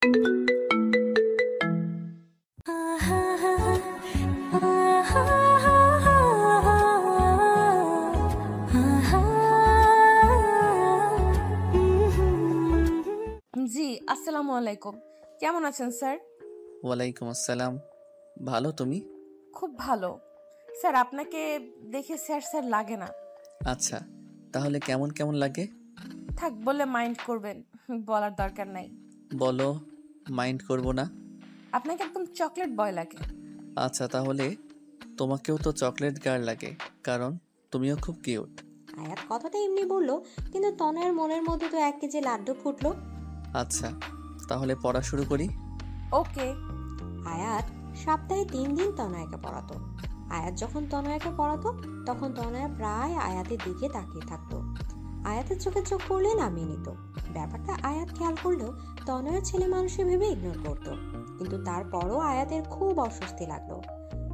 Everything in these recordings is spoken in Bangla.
জি, আসসালামু আলাইকুম। কেমন আছেন স্যার? ওয়ালাইকুম আসসালাম। ভালো, তুমি? খুব ভালো। স্যার আপনাকে দেখে স্যার স্যার লাগে না। আচ্ছা, তাহলে কেমন কেমন লাগে? থাক বলে মাইন্ড করবেন, বলার দরকার নাই। বলো, মাইন্ড করব না। আপনাকে একদম চকলেট বয় লাগে। আচ্ছা, তাহলে তোমাকেও তো চকলেট গার্ল লাগে, কারণ তুমিও খুব কিউট। আয়াত কথাটা এমনি বললো, কিন্তু তনয়ের মনের মধ্যে তো 1 কেজি লাড্ডু ফুটলো। আচ্ছা, তাহলে পড়া শুরু করি। ওকে। আয়াত সপ্তাহে 3 দিন তনয়াকে পড়াতো। আয়াত যখন তনয়াকে পড়াতো, তখন তনয়া প্রায় আয়াতের দিকে তাকিয়ে থাকতো। আয়াতের চোখে চোখ পড়লে নামিয়ে নিত। ব্যাপারটা আয়াত খেয়াল করলেও তনয়ের ছেলে মানুষে ভেবে ইগনোর করতো। কিন্তু তারপরও আয়াতের খুব অস্বস্তি লাগলো।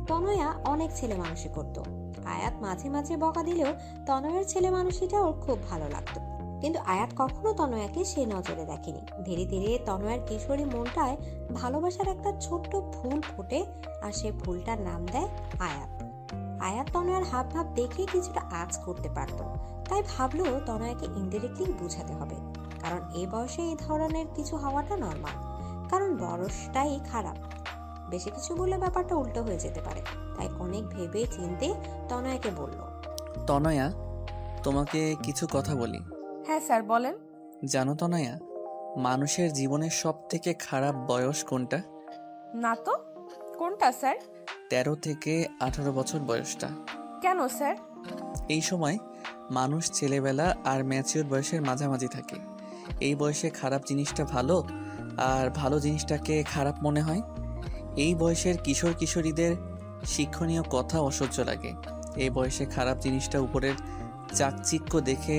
তনয়া অনেক ছেলে মানুষই করতো। আয়াত মাঝে মাঝে বকা দিলেও তনয়ের ছেলে মানুষিটা ওর খুব ভালো লাগতো। কিন্তু আয়াত কখনো তনয়াকে সে নজরে দেখেনি। ধীরে ধীরে তনয়ার কিশোরী মনটায় ভালোবাসার একটা ছোট্ট ফুল ফোটে, আর সে ফুলটার নাম দেয় আয়াত। আয়াত তনয়ার হাব ভাব দেখে কিছুটা আঁচ করতে পারত, তাই ভাবলো তনয়াকে ইনডিরেক্টলি বুঝাতে হবে, কারণ এই বয়সে এই ধরনের কিছু হওয়াটা নর্মাল। কারণ বয়সটাই খারাপ, বেশি কিছু বললে ব্যাপারটা উল্টো হয়ে যেতে পারে। তাই অনেক ভেবে চিনতে তনয়াকে বলল, তনয়া, তোমাকে কিছু কথা বলি। হ্যাঁ স্যার বলেন। জানো তনয়া, মানুষের জীবনের সব থেকে খারাপ বয়স কোনটা? না তো, কোনটা স্যার? 13 থেকে 18 বছর বয়সটা। কেন স্যার? এই সময় মানুষ ছেলেবেলা আর ম্যাচিওর বয়সের মাঝামাঝি থাকে। এই বয়সে খারাপ জিনিসটা ভালো আর ভালো জিনিসটাকে খারাপ মনে হয়। এই বয়সের কিশোর কিশোরীদের শিক্ষণীয় কথা অসহ্য লাগে। এই বয়সে খারাপ জিনিসটা উপরের চাকচিক্য দেখে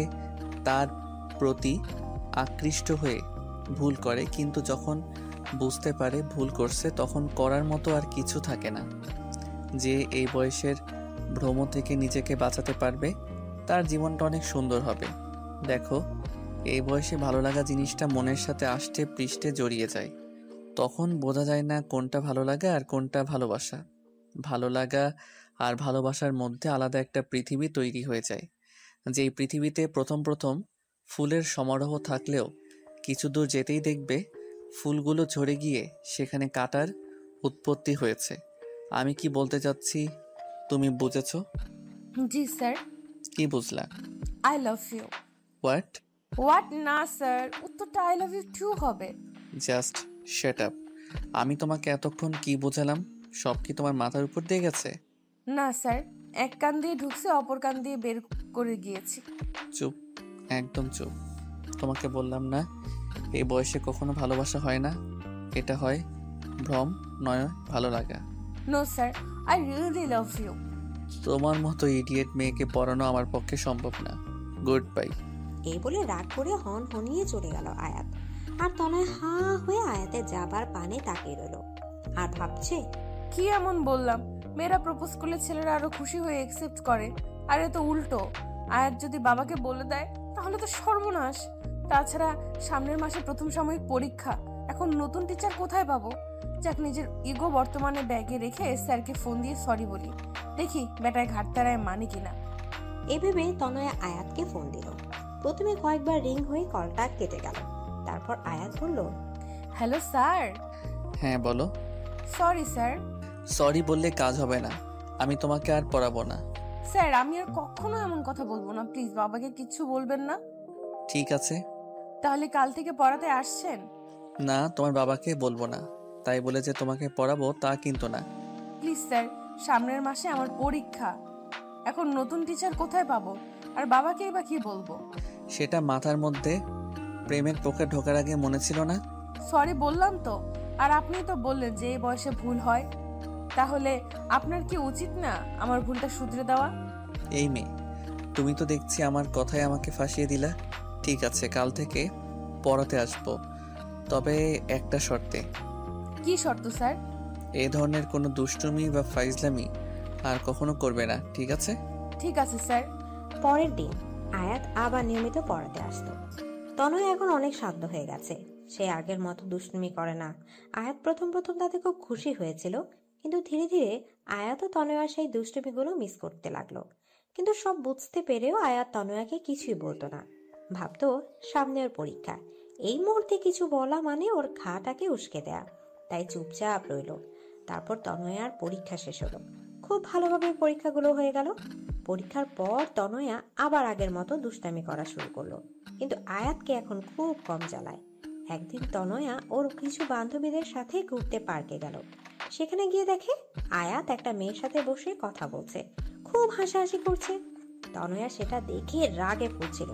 তার প্রতি আকৃষ্ট হয়ে ভুল করে, কিন্তু যখন বুঝতে পারে ভুল করছে তখন করার মতো আর কিছু থাকে না। যে এই বয়সের ভ্রম থেকে নিজেকে বাঁচাতে পারবে তার জীবনটা অনেক সুন্দর হবে। দেখো, এই বয়সে ভালো লাগা জিনিসটা মনের সাথে আষ্টে পৃষ্ঠে জড়িয়ে যায়। তখন বোঝা যায় না কোনটা ভালো লাগা আর কোনটা ভালোবাসা। ভালো লাগা আর ভালোবাসার মধ্যে আলাদা একটা পৃথিবী তৈরি হয়ে যায়। যেই পৃথিবীতে প্রথম প্রথম ফুলের সমারোহ থাকলেও কিছু দূর যেতেই দেখবে ফুলগুলো ঝরে গিয়ে সেখানে কাঁটার উৎপত্তি হয়েছে। আমি কি বলতে চাচ্ছি তুমি বুঝেছো? জি স্যার। কি বুঝলা? I love you. What? What না স্যার, উত্তরটা আই লাভ ইউ টু হবে। Just shut up. আমি তোমাকে এতক্ষণ কি বোঝালাম সব কি তোমার মাথার উপর দিয়ে গেছে? না স্যার, এক কান দিয়ে ঢুকছে, অপর কান দিয়ে বের করে গিয়েছি। চুপ, একদম চুপ। তোমাকে বললাম না এই বয়সে কখনো ভালোবাসা হয় না, এটা হয় ভ্রম, নয় ভালো লাগা। No sir, I really love you. তোমার মতো ইডিয়েট মেয়েকে পড়ানো আমার পক্ষে সম্ভব না। Good bye. এই বলে রাগ করে হন হনিয়ে চলে গেল আয়াত। আর তনয় হা হয়ে আয়াতের যাবার পানে তাকিয়ে রইল আর ভাবছে, কি এমন বললাম মেয়েরা প্রপোজ করলে ছেলেরা আরো খুশি হয়ে অ্যাকসেপ্ট করে, আর এ তো উল্টো। আয়াত যদি বাবাকে বলে দেয় তাহলে তো সর্বনাশ। তাছাড়া সামনের মাসে প্রথম সাময়িক পরীক্ষা, এখন নতুন টিচার কোথায় পাবো? যাক, নিজের ইগো বর্তমানে ব্যাগে রেখে স্যারকে ফোন দিয়ে সরি বলি, দেখি বেটায় ঘাটতারায় মানে কিনা। এভাবে তনয় আয়াতকে ফোন দিল। প্রথমে কয়েকবার রিং হয়ে কলটা কেটে গেল। তারপর আয়াত বলল, হ্যালো স্যার। হ্যাঁ বলো। Sorry sir. সরি বললে কাজ হবে না, আমি তোমাকে আর পড়াবো না। স্যার আমি আর কখনো এমন কথা বলবো না, প্লিজ বাবাকে কিচ্ছু বলবেন না। ঠিক আছে। তাহলে কাল থেকে পড়াতে আসছেন? না, তোমার বাবাকে বলবো না, তাই বলে যে তোমাকে পড়াবো তা কিন্তু না। প্লিজ স্যার, সামনের মাসে আমার পরীক্ষা, এখন নতুন টিচার কোথায় পাবো, আর বাবাকেই বা কি বলবো? সেটা মাথার মধ্যে প্রেমের পোকা ঢোকার আগে মনে ছিল না? সরি বললাম তো, আর আপনি তো বললেন যে এই বয়সে ভুল হয়, তাহলে আপনার কি উচিত না আমার ভুলটা শুধরে দেওয়া? এই মেয়ে, তুমি তো দেখছি আমার কথায় আমাকে ফাঁসিয়ে দিলা। ঠিক আছে, কাল থেকে পড়াতে আসবো, তবে একটা শর্তে। কি শর্ত স্যার? এই ধরনের কোনো দুষ্টুমি বা ফাইজলামি আর কখনো করবে না, ঠিক আছে? ঠিক আছে স্যার। পরের দিন আয়াত আবার নিয়মিত পড়াতে আসতো। তনয় এখন অনেক শান্ত হয়ে গেছে। সে আগের মতো দুষ্টুমি করে না। আয়াত প্রথম প্রথম তাতে খুব খুশি হয়েছিল, কিন্তু ধীরে ধীরে আয়াত ও তনয়ার সেই দুষ্টুমিগুলো মিস করতে লাগলো। কিন্তু সব বুঝতে পেরেও আয়াত তনয়াকে কিছুই বলতো না। ভাবতো সামনে ওর পরীক্ষা, এই মুহূর্তে কিছু বলা মানে ওর ঘাটাকে উস্কে দেয়া, তাই চুপচাপ রইল। তারপর তনয়ার পরীক্ষা শেষ হলো, খুব ভালোভাবে পরীক্ষাগুলো হয়ে গেল। পরীক্ষার পর তনয়া আবার আগের মতো দুষ্টামি করা শুরু করলো, কিন্তু আয়াতকে এখন খুব কম জ্বালায়। একদিন তনয়া ওর কিছু বান্ধবীদের সাথে ঘুরতে পার্কে গেল। সেখানে গিয়ে দেখে আয়াত একটা মেয়ের সাথে বসে কথা বলছে, খুব হাসাহাসি করছে। তনয়া সেটা দেখে রাগে ফুটছিল,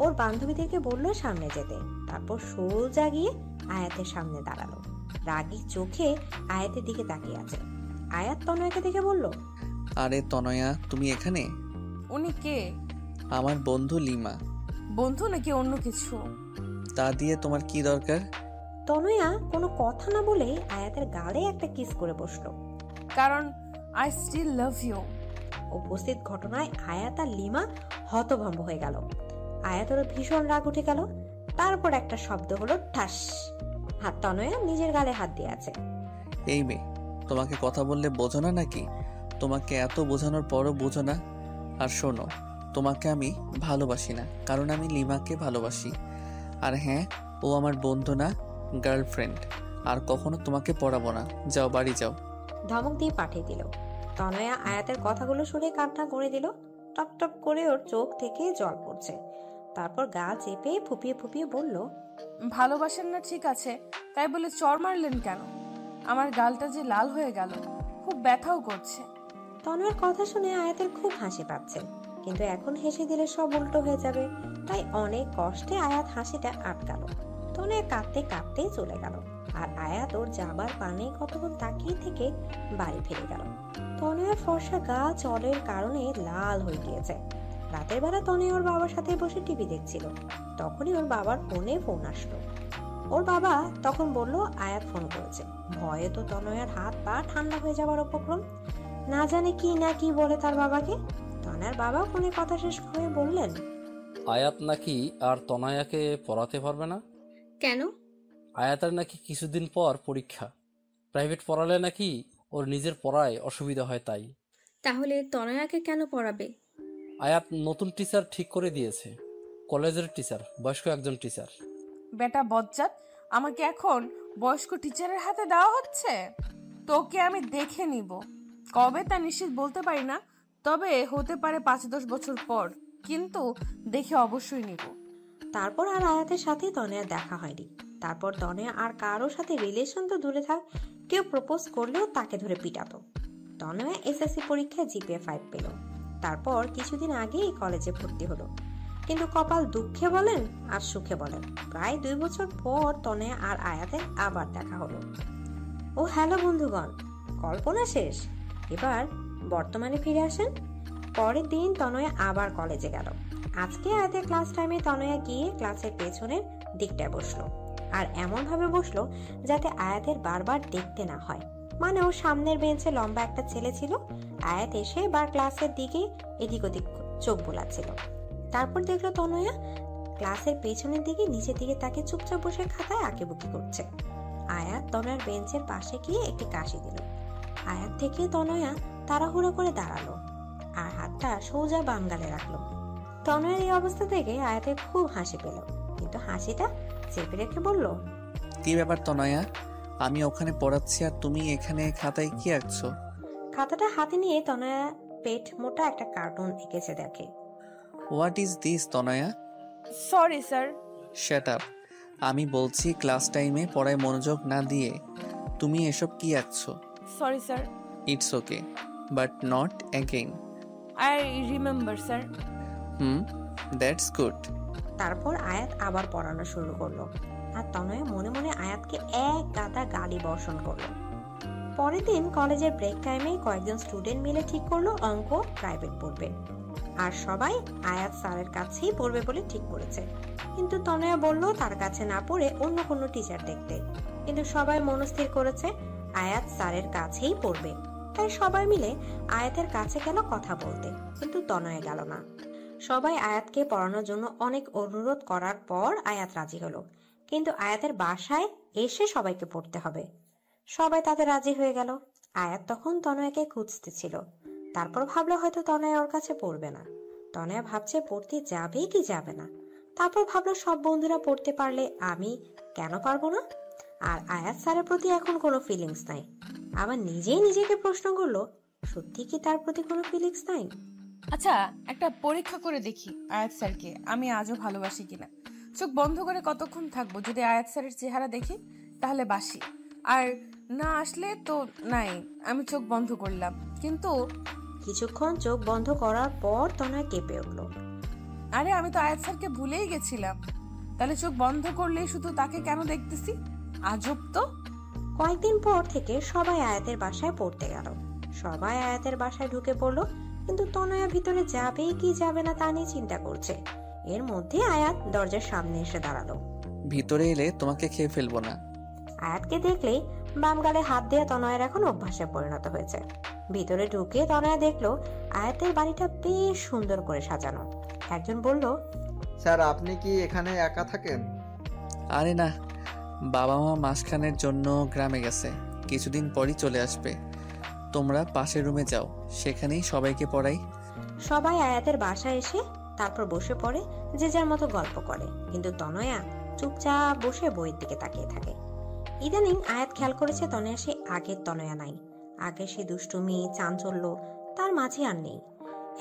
ওর বান্ধবীদেরকে বললো সামনে যেতে। তারপর সোজা গিয়ে আয়াতের সামনে দাঁড়ালো, রাগী চোখে আয়াতের দিকে তাকিয়ে আছে। আয়াত তনয়াকে দেখে বলল, আরে তনয়া, তুমি এখানে? উনি কে? আমার বন্ধু লিমা। বন্ধু নাকি অন্য কিছু? তা দিয়ে তোমার কি দরকার? তনয়া কোনো কথা না বলে আয়াতের গালে একটা কিস করে বসলো। কারণ আই স্টিল লাভ ইউ। উপস্থিত ঘটনায় আয়াত আর লিমা হতভম্ব হয়ে গেল। আয়াতের ভীষণ রাগ উঠে গেল। তারপর একটা শব্দ হলো ঠাস। হাত তনয়া নিজের গালে হাত দিয়ে আছে। এই মেয়ে, তোমাকে কথা বললে বোঝো না নাকি? তোমাকে এত বোঝানোর পরও বোঝো না? আর শোনো, তোমাকে আমি ভালোবাসি না, কারণ আমি লিমাকে ভালোবাসি। আর হ্যাঁ, ও আমার বন্ধু না, গার্লফ্রেন্ড। আর কখনো তোমাকে পড়াবো না। যাও, বাড়ি যাও। ধমক দিয়ে পাঠিয়ে দিল। তনয়া আয়াতের কথাগুলো শুনে কান্না করে দিল। টপ টপ করে ওর চোখ থেকে জল পড়ছে। তারপর গা চেপে ফুপিয়ে ফুপিয়ে বলল, ভালোবাসেন না ঠিক আছে, তাই বলে চর মারলেন কেন? আমার গালটা যে লাল হয়ে গেল, খুব ব্যথাও করছে। তনয়ার কথা শুনে আয়াতের খুব হাসি পাচ্ছে, কিন্তু এখন হেসে দিলে সব উল্টো হয়ে যাবে। তাই অনেক কষ্টে আয়াত হাসিটা আটকালো। তনয়া কাঁদতে কাঁদতে চলে গেল, আর আয়াত ওর যাবার পানে কতক্ষণ তাকিয়ে থেকে বাড়ি ফিরে গেল। তনয়ার ফর্সা গা জলের কারণে লাল হয়ে গিয়েছে। রাতের বেলা তনয়া ওর বাবার সাথে বসে টিভি দেখছিল। তখনই ওর বাবার ফোনে ফোন আসলো। ওর বাবা তখন বলল আয়াত ফোন করেছে। ভয়ে তো তনয়ার হাত পা ঠান্ডা হয়ে যাবার উপক্রম। না জানে কি না কি বলে তার বাবাকে। তনয়ার বাবা ফোনে কথা শেষ করে বললেন, আয়াত নাকি আর তনয়াকে পড়াতে পারবে না। কেন? আয়াতের নাকি কিছুদিন পর পরীক্ষা। প্রাইভেট পড়ালে নাকি ওর নিজের পড়ায় অসুবিধা হয়, তাই। তাহলে তনয়াকে কেন পড়াবে? আয়াত নতুন টিচার ঠিক করে দিয়েছে, কলেজের টিচার, বয়স্ক একজন টিচার। বেটা বজ্জাত, আমাকে এখন বয়স্ক টিচারের হাতে দেওয়া হচ্ছে? তোকে আমি দেখে নিব, কবে তা নিশ্চিত বলতে পারি না, তবে হতে পারে 5-10 বছর পর, কিন্তু দেখে অবশ্যই নিব। তারপর আর আয়াতের সাথে তনয়ার দেখা হয়নি। তারপর তনয়া আর কারোর সাথে রিলেশন তো দূরে থাক, কেউ প্রপোজ করলেও তাকে ধরে পিটাতো। তনয়া এসএসসি পরীক্ষায় জিপিএ 5 পেল। তারপর কিছুদিন আগেই কলেজে ভর্তি হলো। কিন্তু কপাল দুঃখে বলেন আর সুখে বলেন, প্রায় 2 বছর পর তনয়া আর আয়াতের আবার দেখা হলো। ও হ্যালো বন্ধুগণ, কল্পনা শেষ, এবার বর্তমানে ফিরে আসেন। পরের দিন তনয়া আবার কলেজে গেল। আজকে আয়াতের ক্লাস টাইমে তনয়া গিয়ে ক্লাসের পেছনের দিকটায় বসলো, আর এমন ভাবে বসলো যাতে আয়াতের বারবার দেখতে না হয়। মানে ওর সামনের বেঞ্চে লম্বা একটা ছেলে ছিল। আয়াত এসে বার ক্লাসের দিকে এদিক ওদিক চোখ বোলাচ্ছিল। তারপর দেখলো তনয়া ক্লাসের পেছনের দিকে নিচের দিকে তাকে চুপচাপ বসে খাতায় আঁকিবুকি করছে। আয়াত তনয়ার বেঞ্চের পাশে গিয়ে একটি কাশি দিল। আয়াত থেকে তনয়া তাড়াহুড়ো করে দাঁড়ালো আর হাতটা সোজা বাম গালে রাখলো। তনয়ের এই অবস্থা থেকে আয়াতের খুব হাসি পেল, কিন্তু হাসিটা চেপে রেখে বলল, কি ব্যাপার তনয়া? আমি ওখানে পড়াচ্ছি আর তুমি এখানে খাতায় কি আঁকছো? খাতাটা হাতে নিয়ে তনয়া পেট মোটা একটা কার্টুন এঁকেছে দেখে। What is this Tanaya? Sorry sir. Shut up. আমি বলছি ক্লাস টাইমে পড়ায় মনোযোগ না দিয়ে তুমি এসব কি আঁকছো? Sorry sir. It's okay, but not again. I remember sir. That's good. তারপর আয়াত আবার পড়ানো শুরু করলো, আর তনয়া মনে মনে আয়াতকে এক গাদা গালি বর্ষণ করলো। পরের দিন কলেজের ব্রেক টাইমে কয়েকজন স্টুডেন্ট মিলে ঠিক করলো অঙ্ক প্রাইভেট পড়বে, আর সবাই আয়াত স্যারের কাছেই পড়বে বলে ঠিক করেছে। কিন্তু তনয়া বলল তার কাছে না পড়ে অন্য কোনো টিচার দেখতে। কিন্তু সবাই মনস্থির করেছে আয়াত স্যারের কাছেই পড়বে। তাই সবাই মিলে আয়াতের কাছে গেল কথা বলতে, কিন্তু তনয়া গেল না। সবাই আয়াতকে পড়ানোর জন্য অনেক অনুরোধ করার পর আয়াত রাজি হলো, কিন্তু আয়াতের বাসায় এসে সবাইকে পড়তে হবে। সবাই তাতে রাজি হয়ে গেল। আয়াত তখন তনয়াকে খুঁজতেছিল। তারপর ভাবলো হয়তো তনয়া ওর কাছে পড়বে না। তনয়া ভাবছে পড়তে যাবে কি যাবে না। তারপর ভাবলো সব বন্ধুরা পড়তে পারলে আমি কেন পারবো না। আর আয়াত স্যারের প্রতি এখন কোনো ফিলিংস নাই। আবার নিজেই নিজেকে প্রশ্ন করলো, সত্যি কি তার প্রতি কোনো ফিলিংস নাই? আচ্ছা, একটা পরীক্ষা করে দেখি আয়াত স্যারকে আমি আজও ভালোবাসি কিনা। চোখ বন্ধ করে কতক্ষণ থাকবো? যদি আয়াত স্যারের চেহারা দেখি তাহলে বাসি, আর না আসলে তো নাই। আমি চোখ বন্ধ করলাম, কিন্তু কিছুক্ষণ চোখ বন্ধ করার পর তনয়া কেঁপে উঠলো। আরে আমি তো আয়াত স্যারকে ভুলেই গেছিলাম। তাহলে চোখ বন্ধ করলে শুধু তাকে কেন দেখতেছি? আজব তো। কয়েকদিন পর থেকে সবাই আয়াতের বাসায় পড়তে গেল। সবাই আয়াতের বাসায় ঢুকে পড়লো, কিন্তু তনয়া ভিতরে যাবে কি যাবে না তা নিয়ে চিন্তা করছে। এর মধ্যে আয়াত দরজার সামনে এসে দাঁড়ালো। ভিতরে এলে তোমাকে খেয়ে ফেলবো না। আয়াতকে দেখলেই বাম গালে হাত দেওয়া তনয়ের এখন অভ্যাসে পরিণত হয়েছে। ভিতরে ঢুকে তনয়া দেখলো আয়াতের বাড়িটা বেশ সুন্দর করে সাজানো। একজন বলল, স্যার আপনি কি এখানে একা থাকেন? আরে না, বাবা মা মাসখানের জন্য গ্রামে গেছে, কিছুদিন পরই চলে আসবে। তোমরা পাশের রুমে যাও, সেখানেই সবাইকে পড়াই। সবাই আয়াতের বাসায় এসে তারপর বসে পড়ে, যে যার মতো গল্প করে। কিন্তু তনয়া চুপচাপ বসে বইয়ের দিকে তাকিয়ে থাকে। ইদানিং আয়াত খেয়াল করেছে তনয়া সে আগের তনয়া নাই। আগে সে দুষ্টুমি চাঞ্চল্য তার মাঝে আর নেই।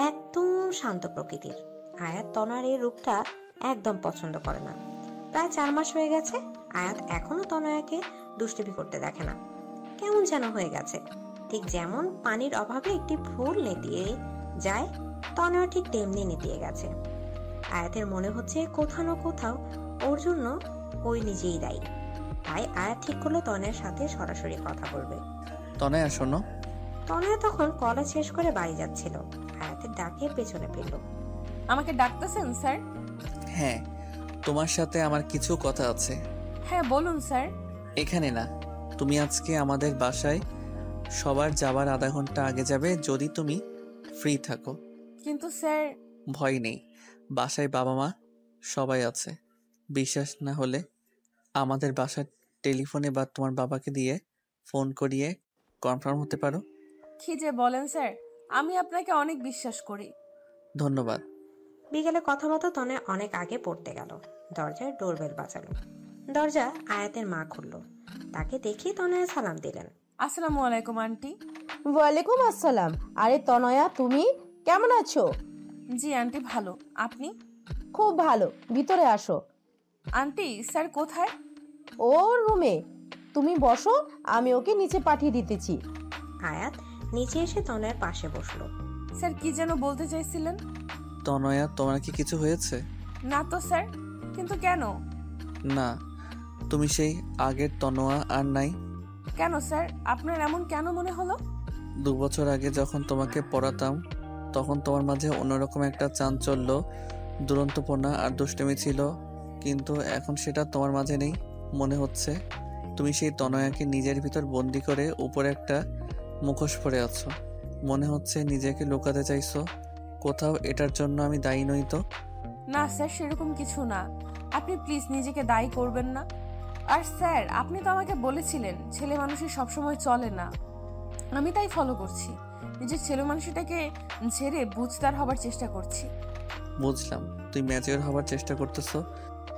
একদম শান্ত প্রকৃতির। আয়াত তনয়ার এই রূপটা একদম পছন্দ করে না। প্রায় 4 মাস হয়ে গেছে আয়াত এখনো তনয়াকে দুষ্টুমি করতে দেখে না। কেমন যেন হয়ে গেছে। ঠিক যেমন পানির অভাবে একটি ফুল নেতিয়ে যায়, তনয়া ঠিক তেমনি নেতিয়ে গেছে। আয়াতের মনে হচ্ছে কোথাও না কোথাও ওর জন্য ওই নিজেই দায়ী। তাই আয়াত ঠিক করলো তনয়ার সাথে সরাসরি কথা বলবে। তনয়া শোনো। তনয়া তখন কলেজ শেষ করে বাড়ি যাচ্ছিল। আয়াতের ডাকে পেছনে পেল। আমাকে ডাকতেছেন স্যার? হ্যাঁ, তোমার সাথে আমার কিছু কথা আছে। হ্যাঁ বলুন স্যার। এখানে না, তুমি আজকে আমাদের বাসায় সবার যাবার আধা ঘন্টা আগে যাবে, যদি তুমি ফ্রি থাকো। কিন্তু স্যার। ভয় নেই, বাসায় বাবা মা সবাই আছে। বিশ্বাস না হলে আমাদের বাসার টেলিফোনে বা তোমার বাবাকে দিয়ে ফোন করিয়ে কনফার্ম হতে পারো। কি যে বলেন স্যার, আমি আপনাকে অনেক বিশ্বাস করি। ধন্যবাদ। বিকেলে কথা মতো তনয়া অনেক আগে পড়তে গেল। দরজায় ডোরবেল বাজালো। দরজা আয়াতের মা খুললো। তাকে দেখে তনয়া সালাম দিলেন। আসসালামু আলাইকুম আন্টি। ওয়ালাইকুম আসসালাম। আরে তনয়া, তুমি কেমন আছো? জি আন্টি, ভালো। আপনি? খুব ভালো, ভিতরে আসো। আন্টি স্যার কোথায়? ওর রুমে। তুমি বসো, আমি ওকে নিচে পাঠিয়ে দিতেছি। আয়াত নিচে এসে তনয়ার পাশে বসলো। স্যার কি যেন বলতে চাইছিলেন? তনয়া, তোমার কি কিছু হয়েছে? না তো স্যার। কিন্তু কেন? না, তুমি সেই আগের তনোয়া আর নাই। কেন স্যার, আপনার এমন কেন মনে হলো? 2 বছর আগে যখন তোমাকে পড়াতাম, তখন তোমার মাঝে অন্যরকম একটা চাঞ্চল্য, দুরন্তপনা আর দুষ্টুমি ছিল, কিন্তু এখন সেটা তোমার মাঝে নেই। মনে হচ্ছে তুমি সেই তনয়াকে নিজের ভিতর বন্দি করে উপরে একটা মুখোশ পরে আছো। মনে হচ্ছে নিজেকে লুকাতে চাইছো কোথাও। এটার জন্য আমি দায়ী নই তো? না স্যার, সেরকম কিছু না। আপনি প্লিজ নিজেকে দায়ী করবেন না। আর স্যার, আপনি তো আমাকে বলেছিলেন ছেলে মানুষই সবসময় চলে না। আমি তাই ফলো করছি। নিজের ছেলে মানুষটাকে ছেড়ে বুঝদার হবার চেষ্টা করছি। বুঝলাম তুই ম্যাচিওর হবার চেষ্টা করতেছো,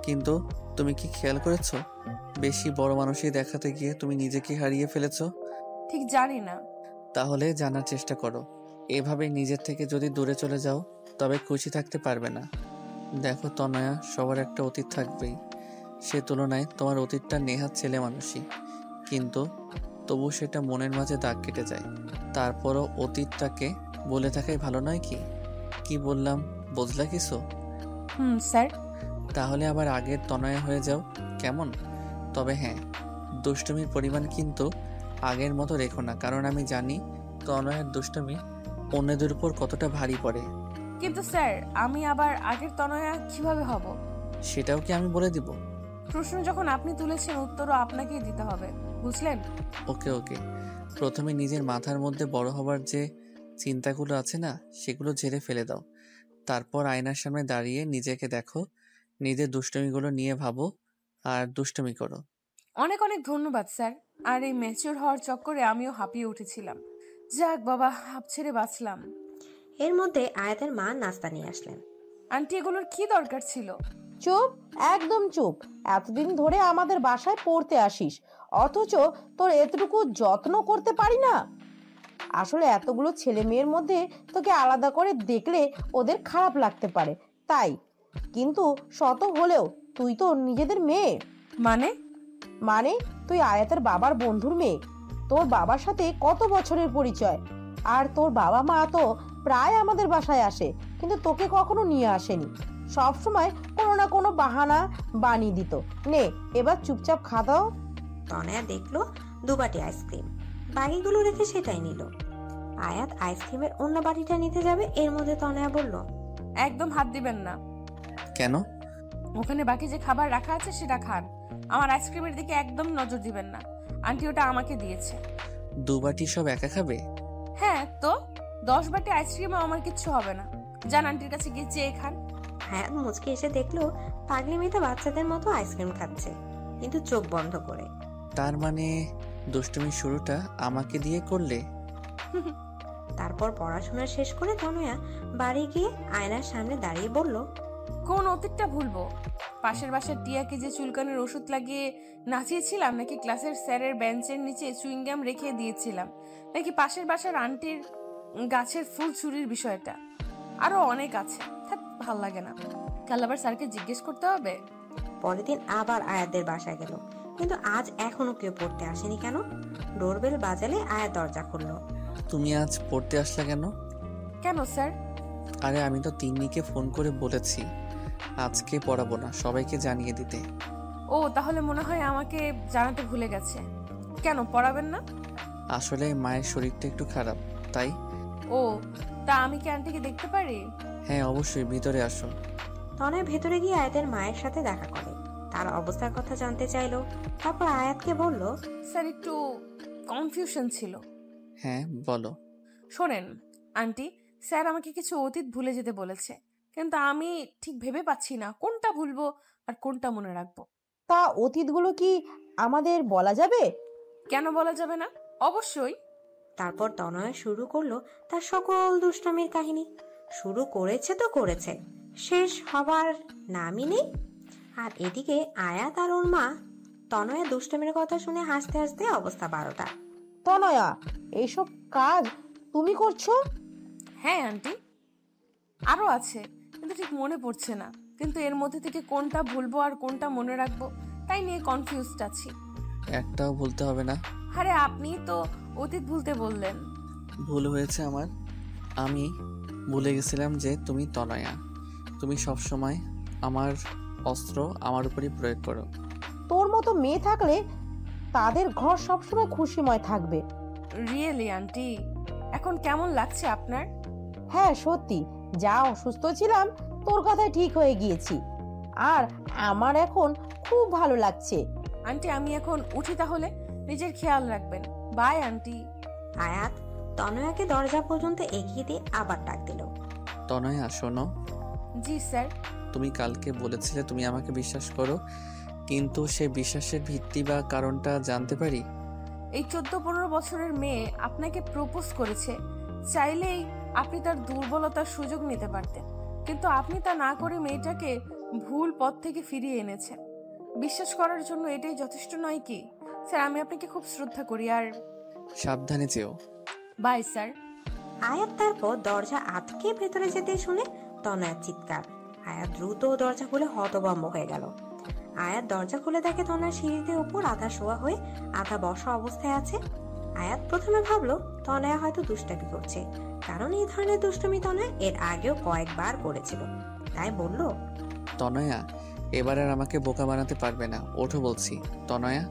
কিন্তু তুমি কি খেয়াল করেছো বেশি বড় মানুষই দেখাতে গিয়ে তুমি নিজেকে হারিয়ে ফেলেছো? ঠিক জানি না। তাহলে জানার চেষ্টা করো। এভাবে নিজের থেকে যদি দূরে চলে যাও তবে খুশি থাকতে পারবে না। দেখো তনয়া, সবার একটা অতীত থাকবেই। সে তুলনায় তোমার অতীতটা নেহাত ছেলে মানুষই, কিন্তু তবু সেটা মনের মাঝে দাগ কেটে যায়। তারপরও অতীতটাকে বলে থাকাই ভালো নয় কি? কি বললাম, বুঝলা কিছু? স্যার। তাহলে আবার আগের তনয়া হয়ে যাও, কেমন? তবে হ্যাঁ, দুষ্টুমির পরিমাণ কিন্তু আগের মতো রেখো না, কারণ আমি জানি তনয়ের দুষ্টুমি অন্যদের উপর কতটা ভারী পড়ে। কিন্তু স্যার, আমি আবার আগের তনয়া কিভাবে হব? সেটাও কি আমি বলে দিব? প্রশ্ন যখন আপনি তুলেছেন, উত্তরও আপনাকেই দিতে হবে, বুঝলেন? ওকে ওকে, প্রথমে নিজের মাথার মধ্যে বড় হবার যে চিন্তাগুলো আছে না, সেগুলো ঝেড়ে ফেলে দাও। তারপর আয়নার সামনে দাঁড়িয়ে নিজেকে দেখো, নিজের দুষ্টুমিগুলো নিয়ে ভাবো, আর দুষ্টুমি করো। অনেক অনেক ধন্যবাদ স্যার। আর এই ম্যাচিওর হওয়ার চক্করে আমিও হাঁপিয়ে উঠেছিলাম। যাক বাবা, হাঁপ ছেড়ে বাঁচলাম। এর মধ্যে আয়াতের মা নাস্তা নিয়ে আসলেন। আন্টি, এগুলোর কি দরকার ছিল? চুপ, একদম চুপ। এতদিন ধরে আমাদের বাসায় পড়তে আসিস, অথচ তোর এতটুকু যত্ন করতে পারি না। আসলে এতগুলো ছেলে মেয়ের মধ্যে তোকে আলাদা করে দেখলে ওদের খারাপ লাগতে পারে, তাই। কিন্তু শত হলেও তুই তো নিজেদের মেয়ে। মানে? মানে তুই আয়াতের বাবার বন্ধুর মেয়ে। তোর বাবার সাথে কত বছরের পরিচয়। আর তোর বাবা মা তো প্রায় আমাদের বাসায় আসে, কিন্তু তোকে কখনো নিয়ে আসেনি। সব সময় কোনো না কোনো বাহানা বানিয়ে দিত। নে, এবার চুপচাপ খাওয়া। তনয়া দেখলো দুবাটি আইসক্রিম, বাকিগুলো রেখে সেটাই নিল। আয়াত আইসক্রিমের অন্য বাটিটা নিতে যাবে, এর মধ্যে তনয়া বলল, একদম হাত দিবেন না। কেন? ওখানে বাকি যে খাবার রাখা আছে সেটা খান। আমার আইসক্রিমের দিকে একদম নজর দিবেন না। আন্টি ওটা আমাকে দিয়েছে। 2 বাটি সব একা খাবে? হ্যাঁ তো, 10 বাটি আইসক্রিমও আমার কিচ্ছু হবে না। যান আন্টির কাছে গিয়ে চেয়ে খান। হায়াত মুচকে এসে দেখলো পাগলি মেয়েটা বাচ্চাদের মতো আইসক্রিম খাচ্ছে, কিন্তু চোখ বন্ধ করে। তার মানে দুষ্টুমির শুরুটা আমাকে দিয়ে করলে? তারপর পড়াশোনা শেষ করে তনয়া বাড়ি গিয়ে আয়নার সামনে দাঁড়িয়ে বলল, কোন অতীতটা ভুলবো? পাশের বাসার টিয়াকে যে চুলকানির ওষুধ লাগিয়ে নাচিয়েছিলাম, নাকি ক্লাসের স্যারের বেঞ্চের নিচে চুইংগাম রেখে দিয়েছিলাম, নাকি পাশের বাসার আন্টির গাছের ফুল চুরির বিষয়টা? আরো অনেক আছে, ভাল লাগে না। কাল আবার স্যারকে জিজ্ঞেস করতে হবে। পরের দিন আবার আয়াতদের বাসায় গেল, কিন্তু আজ এখনো কেউ পড়তে আসেনি। কেন? ডোরবেল বাজালে আয়াত দরজা খুললো। তুমি আজ পড়তে আসলা কেন? কেন স্যার? আরে আমি তো তিন্নিকে ফোন করে বলেছি আজকে পড়াবো না, সবাইকে জানিয়ে দিতে। ও, তাহলে মনে হয় আমাকে জানাতে ভুলে গেছে। কেন পড়াবেন না? আসলে মায়ের শরীরটা একটু খারাপ, তাই। ও, তা আমি কি আন্টিকে দেখতে পারি? হ্যাঁ অবশ্যই, ভিতরে আসো। তনয়া ভেতরে গিয়ে আয়াতের মায়ের সাথে দেখা করে, তার অবস্থার কথা জানতে চাইলো। তারপর আয়াতকে বলল, স্যার, একটু কনফিউশন ছিল। হ্যাঁ বলো। শোনেন আন্টি, স্যার আমাকে কিছু অতীত ভুলে যেতে বলেছে, কিন্তু আমি ঠিক ভেবে পাচ্ছি না কোনটা ভুলবো আর কোনটা মনে রাখবো। তা অতীতগুলো কি আমাদের বলা যাবে? কেন বলা যাবে না? অবশ্যই। তারপর তনয়া শুরু করলো তার সকল দুষ্টামির কাহিনী। শুরু করেছে তো করেছে, শেষ হবার নামই নেই। আর এদিকে আয়াত আর ওর মা তনয়া দুষ্টামির কথা শুনে হাসতে হাসতে অবস্থা 12টা। তনয়া, এইসব কাজ তুমি করছো? হ্যাঁ আন্টি, আরো আছে, কিন্তু ঠিক মনে পড়ছে না। কিন্তু এর মধ্যে থেকে কোনটা ভুলবো আর কোনটা মনে রাখবো তাই নিয়ে কনফিউজড আছি। একটাও ভুলতে হবে না। আরে আপনি তো অতীত ভুলতে বললেন। ভুল হয়েছে আমার। আমি ভুলে গেছিলাম যে তুমি তনয়া। তুমি সব সময় আমার অস্ত্র আমার উপরই প্রয়োগ করো। তোর মতো মেয়ে থাকলে তাদের ঘর সবসময় খুশিময় থাকবে। রিয়েলি আন্টি, এখন কেমন লাগছে আপনার? হ্যাঁ সত্যি, যা অসুস্থ ছিলাম তোর কথায় ঠিক হয়ে গিয়েছি। আর আমার এখন খুব ভালো লাগছে। আন্টি, আমি এখন উঠি তাহলে। নিজের খেয়াল রাখবেন। By aunty. আয়াত তনয়াকে দরজা পর্যন্ত এগিয়ে দিয়ে আবার ডাক দিল, তনয়া শোনো। জি স্যার। তুমি কালকে বলেছিলে তুমি আমাকে বিশ্বাস করো, কিন্তু সে বিশ্বাসের ভিত্তি বা কারণটা জানতে পারি? এই 14-15 বছরের মেয়ে আপনাকে প্রপোজ করেছে। চাইলেই আপনি তার দুর্বলতার সুযোগ নিতে পারতেন, কিন্তু আপনি তা না করে মেয়েটাকে ভুল পথ থেকে ফিরিয়ে এনেছেন। বিশ্বাস করার জন্য এটাই যথেষ্ট নয় কি? স্যার, আমি আপনাকে খুব শ্রদ্ধা করি। আর সাবধানে যেও। Bye sir. আয়াত তারপর দরজা আটকে ভেতরে যেতে শুনে তনয়ার চিৎকার। আয়াত দ্রুত দরজা খুলে হতভম্ব হয়ে গেল। আয়াত দরজা খুলে দেখে তনয়া সিঁড়িতে উপর আধা শোয়া হয়ে আধা বসা অবস্থায় আছে। আয়াত প্রথমে ভাবলো তনয়া হয়তো দুষ্টামি করছে, কারণ এই ধরনের দুষ্টুমি তনয়া এর আগেও কয়েকবার করেছিল। তাই বলল, তনয়া, এবার আর আমাকে বোকা বানাতে পারবে না, ওঠো বলছি। তনয়া,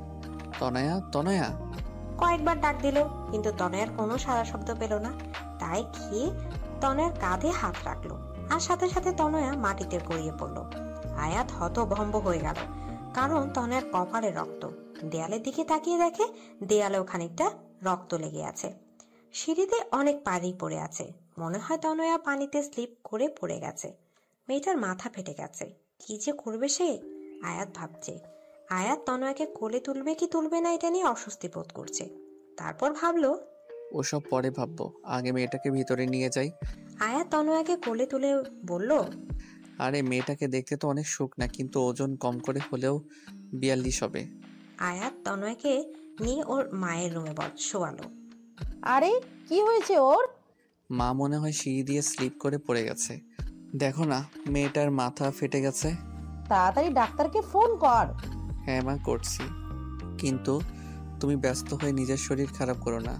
তনয়া, তনয়া। কয়েকবার ডাক দিল, কিন্তু তনয়ার কোনো সাড়া শব্দ পেল না। তাই গিয়ে তনয়ার কাঁধে হাত রাখলো, আর সাথে সাথে তনয়া মাটিতে গড়িয়ে পড়ল। আয়াত হতভম্ব হয়ে গেল, কারণ তনয়ার কপালে রক্ত। দেয়ালের দিকে তাকিয়ে দেখে দেয়ালেও খানিকটা রক্ত লেগে আছে। সিঁড়িতে অনেক পানি পড়ে আছে, মনে হয় তনয়া পানিতে স্লিপ করে পড়ে গেছে। মেয়েটার মাথা ফেটে গেছে, কি যে করবে সে? আয়াত ভাবছে। আয়াত তনয়াকে কোলে তুলবে কি তুলবে না এটা নিয়ে অস্বস্তি বোধ করছে। তারপর ভাবলো ওসব পরে ভাববো, আগে মেয়েটাকে ভিতরে নিয়ে যাই। আয়াত তনয়াকে কোলে তুলে বলল, আরে মেয়েটাকে দেখতে তো অনেক শুকনা, কিন্তু ওজন কম করে হলেও 42 হবে। আয়াত তনয়াকে নিয়ে ওর মায়ের রুমে শোয়ালো। আরে কি হয়েছে ওর? মা মনে হয় সিঁড়ি দিয়ে স্লিপ করে পড়ে গেছে। দেখো না, মেয়েটার মাথা ফেটে গেছে। তাড়াতাড়ি ডাক্তারকে ফোন কর। হ্যাঁ মা, করছি, কিন্তু তুমি ব্যস্ত হয়ে নিজের শরীর খারাপ করো না।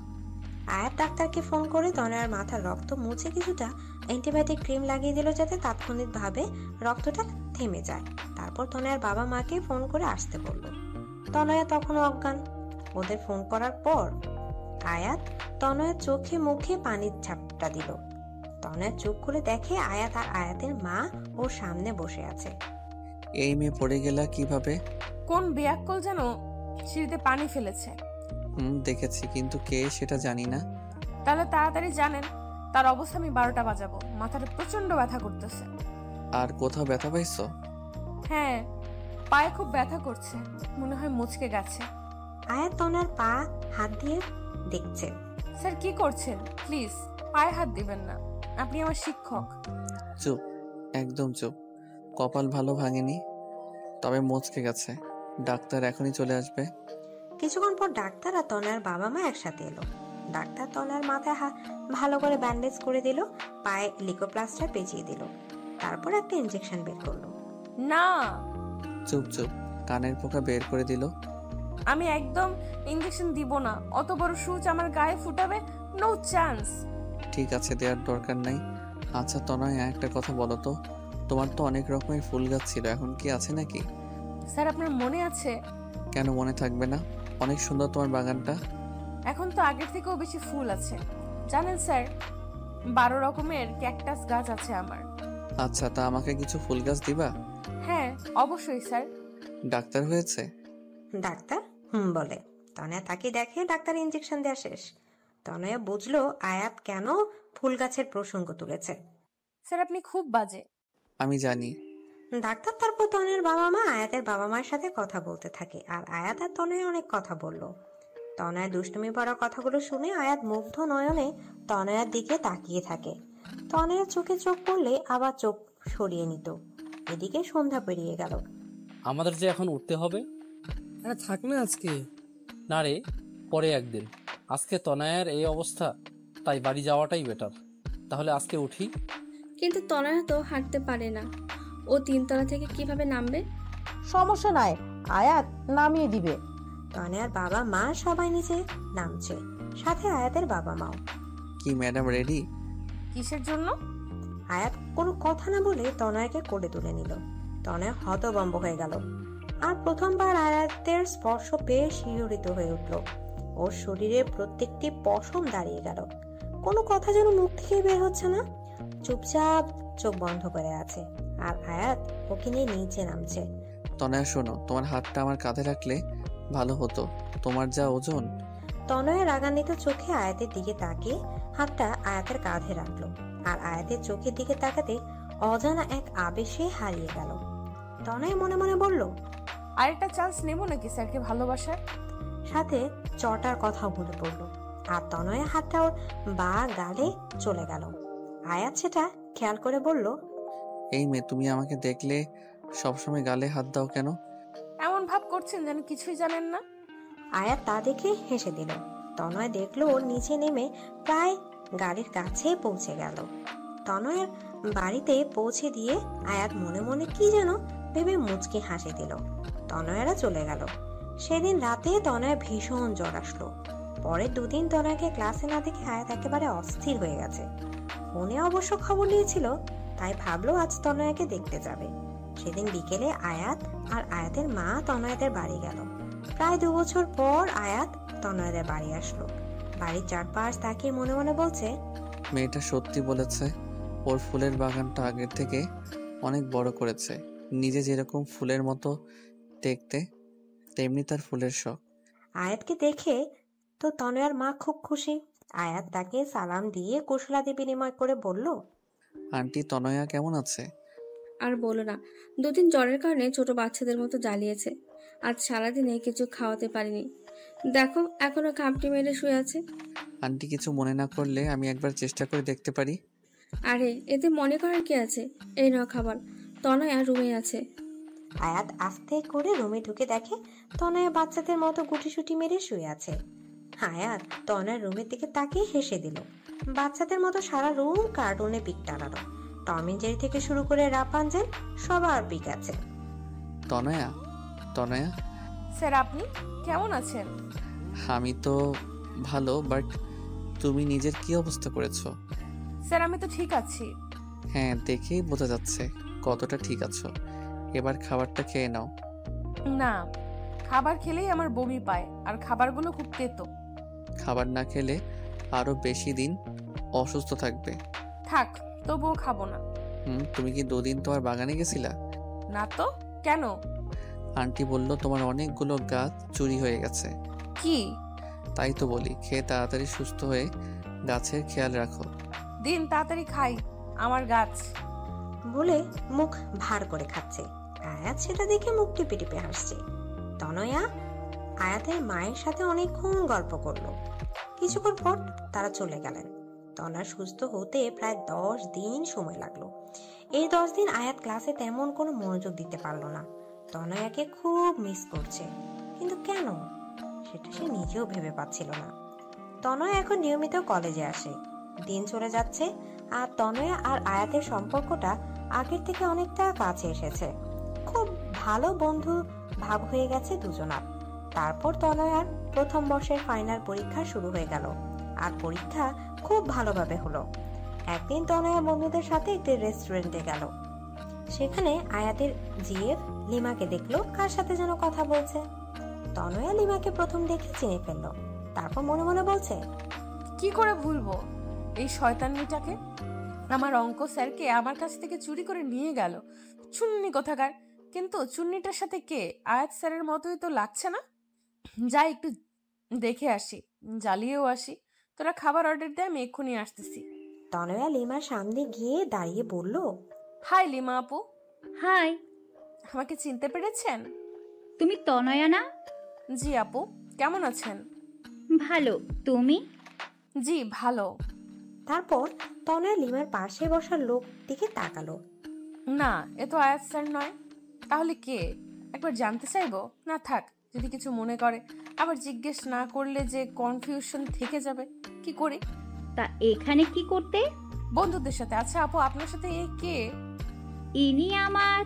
আয়াত ডাক্তারকে ফোন করে তনয়ার মাথার রক্ত মুছে কিছুটা অ্যান্টিবায়োটিক ক্রিম লাগিয়ে দিল যাতে তাৎক্ষণিকভাবে রক্তটা থেমে যায়। তারপর তনয়ার বাবা মাকে ফোন করে আসতে বলল। তনয়া তখনও অজ্ঞান। ওদের ফোন করার পর আয়াত তনয়ার চোখে মুখে পানির ঝাপটা দিল। তনয়ার চোখ খুলে দেখে আয়াত আর আয়াতের মা ওর সামনে বসে আছে। এই মেয়ে পড়ে গেলা কিভাবে? কোন বেয়াক্কল যেন সিঁড়িতে পানি ফেলেছে। দেখেছি, কিন্তু কে সেটা জানি না। তাহলে তাড়াতাড়ি জানেন তার অবস্থা আমি 12টা বাজাবো। মাথাটা প্রচন্ড ব্যথা করতেছে। আর কোথাও ব্যথা পাইছো? হ্যাঁ, পায়ে খুব ব্যথা করছে, মনে হয় মুচকে গেছে। আয়াত তনয়ার পা হাত দিয়ে দেখছে। স্যার কি করছেন? প্লিজ পায়ে হাত দিবেন না, আপনি আমার শিক্ষক। চুপ, একদম চুপ। কপাল ভালো ভাঙেনি, তবে মচকে গেছে। ডাক্তার এখনই চলে আসবে। কিছুক্ষণ পর ডাক্তার আর তনয়ার বাবা মা একসাথে এলো। ডাক্তার তনয়ার মাথায় ভালো করে ব্যান্ডেজ করে দিল, পায়ে লিকোপ্লাস্টার পেঁচিয়ে দিল, তারপর একটা ইনজেকশন বের করলো। না, চুপ চুপ, কানের পোকা বের করে দিল। আমি একদম ইনজেকশন দিব না। অত বড় সূচ আমার গায়ে ফুটাবে, নো চান্স। ঠিক আছে, দেওয়ার দরকার নাই। আচ্ছা তনয়, একটা কথা বলো তো, তোমার তো অনেক রকমের ফুল গাছ ছিল, এখন কি আছে নাকি? স্যার আপনার মনে আছে? কেন মনে থাকবে না? অনেক সুন্দর তোমার বাগানটা। এখন তো আগের থেকেও বেশি ফুল আছে। জানেন স্যার, 12 রকমের ক্যাকটাস গাছ আছে আমার। আচ্ছা, তা আমাকে কিছু ফুল গাছ দিবা? হ্যাঁ অবশ্যই স্যার। ডাক্তার হয়েছে? ডাক্তার বলে। তনয়া তাকে দেখে ডাক্তার ইনজেকশন দেওয়া শেষ। তনয়া বুঝলো আয়াত কেন ফুল গাছের প্রসঙ্গ তুলেছে। স্যার আপনি খুব বাজে। আমি জানি। ডাক্তার তারপর তনয়ার বাবা মা আয়াতের বাবা মায়ের সাথে কথা বলতে থাকে, আর আয়াত আর তনয়া অনেক কথা বলল। তনয়ার দুষ্টুমি ভরা কথাগুলো শুনে আয়াত মুগ্ধ নয়নে তনয়ার দিকে তাকিয়ে থাকে। তনয়ার চোখে চোখ পড়লে আবার চোখ সরিয়ে নিত। এদিকে সন্ধ্যা পেরিয়ে গেল। আমাদের যে এখন উঠতে হবে। আরে থাক না আজকে। না রে, পরে একদিন। আজকে তনয়ার এই অবস্থা, তাই বাড়ি যাওয়াটাই বেটার। তাহলে আজকে উঠি। কিন্তু তনয়া তো হাঁটতে পারে না, ও 3 তলা থেকে কিভাবে নামবে? সমস্যা নাই, আয়াত নামিয়ে দিবে। তনয়ার বাবা মা সবাই নিচে নামছে, সাথে আয়াতের বাবা মাও। কি ম্যাডাম রেডি? কিসের জন্য? আয়াত কোনো কথা না বলে তনয়াকে কোলে তুলে নিল। তনয়া হতভম্ব হয়ে গেল, আর প্রথমবার আয়াতের স্পর্শ পেয়ে শিহরিত হয়ে উঠল। ওর শরীরের প্রত্যেকটি পশম দাঁড়িয়ে গেল। কোনো কথা যেন মুখ থেকে বের হচ্ছে না, চুপচাপ চোখ বন্ধ করে আছে। আর আয়াত ওকে নিয়ে নিচে নামছে। তনয়া শোনো, তোমার হাতটা আমার কাঁধে রাখলে ভালো হতো, তোমার যা ওজন। তনয়া রাগান্বিত চোখে আয়াতের দিকে তাকিয়ে হাতটা আয়াতের কাঁধে রাখলো, আর আয়াতের চোখের দিকে তাকাতে অজানা এক আবেশে হারিয়ে গেল। তনয়া মনে মনে বলল, আরেকটা চান্স নেব নাকি স্যারকে ভালোবাসার? সাথে চটার কথা ভুলে পড়ল। আর তনয়া হাতটা ওর বা গালে চলে গেল। আয়াত সেটা খেয়াল করে বলল, এই মেয়ে, তুমি আমাকে দেখলে সবসময় গালে হাত দাও কেন? এমন ভাব করছেন যেন কিছুই জানেন না। আয়াত তা দেখে হেসে দিল। তনয় দেখলো ওর নিচে নেমে প্রায় গাড়ির কাছে পৌঁছে গেল। তনয়ের বাড়িতে পৌঁছে দিয়ে আয়াত মনে মনে কি যেন ভেবে মুচকি হাসি দিল। তনয়েরা চলে গেল। সেদিন রাতে তনয় ভীষণ জ্বর আসলো। পরের 2 দিন তনয়কে ক্লাসে না দেখে আয়াত একেবারে অস্থির হয়ে গেছে। ফোনে অবশ্য খবর নিয়েছিল, তাই ভাবলো আজ তনয়াকে দেখতে যাবে। সেদিন বিকেলে আয়াত আর আয়াতের মা তনয়াদের বাড়ি গেল। প্রায় 2 বছর পর আয়াত তনয়াদের বাড়ি আসলো। বাড়ির চারপাশ তাকিয়ে মনে মনে বলছে, মেয়েটা সত্যি বলেছে, ওর ফুলের বাগানটা আগের থেকে অনেক বড় করেছে। নিজে যেরকম ফুলের মতো দেখতে, তেমনি তার ফুলের শখ। আয়াতকে দেখে তো তনয়ার মা খুব খুশি। আয়াত তাকে সালাম দিয়ে কুশলাদি বিনিময় করে বলল, আন্টি, তনয়া কেমন আছে? আর বলো না, 2 দিন জ্বরের কারণে ছোট বাচ্চাদের মতো জ্বালিয়েছে। আজ সারাদিনে কিছু খাওয়াতে পারিনি। দেখো এখনো কাঁপটি মেরে শুয়ে আছে। আন্টি কিছু মনে না করলে আমি একবার চেষ্টা করে দেখতে পারি? আরে এতে মনে করার কি আছে? এই নাও খাবার। তনয়া রুমে আছে। আয়াত আস্তে করে রুমে ঢুকে দেখে তনয়া বাচ্চাদের মতো গুটিসুটি মেরে শুয়ে আছে। আয়াত তনয়ার রুমের দিকে তাকিয়ে হেসে দিল। বাচ্চাদের মতো সারা রুম কার্টুনে পিক টানানো। টম এন্ড জেরি থেকে শুরু করে রাপানজেল সবার পিক আছে। তনয়া, তনয়া, স্যার আপনি কেমন আছেন? আমি তো ভালো, বাট তুমি নিজের কি অবস্থা করেছো? স্যার আমি তো ঠিক আছি। হ্যাঁ, দেখেই বোঝা যাচ্ছে কতটা ঠিক আছো। এবার খাবারটা খেয়ে নাও। না, খাবার খেলেই আমার বমি পায়, আর খাবারগুলো খুব তেতো। খাবার না খেলে আরো বেশি দিন অসুস্থ থাকবে। থাক, তবুও খাবো না। তুমি কি দুদিন তোমার বাগানে গেছিলা? না তো, কেন? আন্টি বলল তোমার অনেকগুলো গাছ চুরি হয়ে গেছে। কি? তাই তো বলি, খেয়ে তাড়াতাড়ি সুস্থ হয়ে গাছের খেয়াল রাখো। দিন তাড়াতাড়ি খাই, আমার গাছ। বলে মুখ ভার করে খাচ্ছে। আয়াত সেটা দেখে মুখ টিপে টিপে হাসছে। তনয়া আয়াতের মায়ের সাথে অনেকক্ষণ গল্প করলো। কিছুক্ষণ পর তারা চলে গেলেন। তনয়া সুস্থ হতে প্রায় 10 দিন সময় লাগলো। এই 10 দিন আয়াত ক্লাসে তেমন কোনো মনোযোগ দিতে পারলো না। তনয়াকে খুব মিস করছে, কিন্তু কেন সেটা সে নিজেও ভেবে পাচ্ছিল না। তনয়া এখন নিয়মিত কলেজে আসে। দিন চলে যাচ্ছে আর তনয়া আর আয়াতের সম্পর্কটা আগের থেকে অনেকটা কাছে এসেছে। খুব ভালো বন্ধু ভাব হয়ে গেছে দুজনার। তারপর তনয়ার প্রথম বর্ষের ফাইনাল পরীক্ষা শুরু হয়ে গেল, আর পরীক্ষা খুব ভালোভাবে হলো। একদিন তনয়া বন্ধুদের সাথে একটি রেস্টুরেন্টে গেল। সেখানে আয়াতের জিএফ লিমাকে দেখলো কার সাথে যেন কথা বলছে। তনয়া লিমাকে প্রথম দেখে চিনে ফেললো। তারপর মনে মনে বলছে, কি করে ভুলবো এই শয়তানিটাকে? আমার অঙ্ক স্যারকে আমার কাছ থেকে চুরি করে নিয়ে গেল, চুন্নি কোথাকার। কিন্তু চুন্নিটার সাথে কে? আয়াত স্যারের মতোই তো লাগছে না। যাই একটু দেখে আসি, জ্বালিয়েও আসি। তোরা খাবার অর্ডার দে, আমি এক্ষুনি আসতেছি। তনয়া লিমার সামনে গিয়ে দাঁড়িয়ে বলল, হাই লিমা আপু। হাই, আমাকে চিনতে পেরেছেন? তুমি তনয়া না? জি আপু, কেমন আছেন? ভালো, তুমি? জি ভালো। তারপর তনয়া লিমার পাশে বসা লোক দিকে তাকালো। না, এ তো আয়াত স্যার নয়। তাহলে কে? একবার জানতে চাইবো? না থাক, যদি কিছু মনে করে আবার জিজ্ঞেস না করলে যে কনফিউশন থেকে যাবে। কি করি? তা এখানে কি করতে? বন্ধুদের সাথে। আচ্ছা আপু, আপনার সাথে এ কে? ইনি আমার।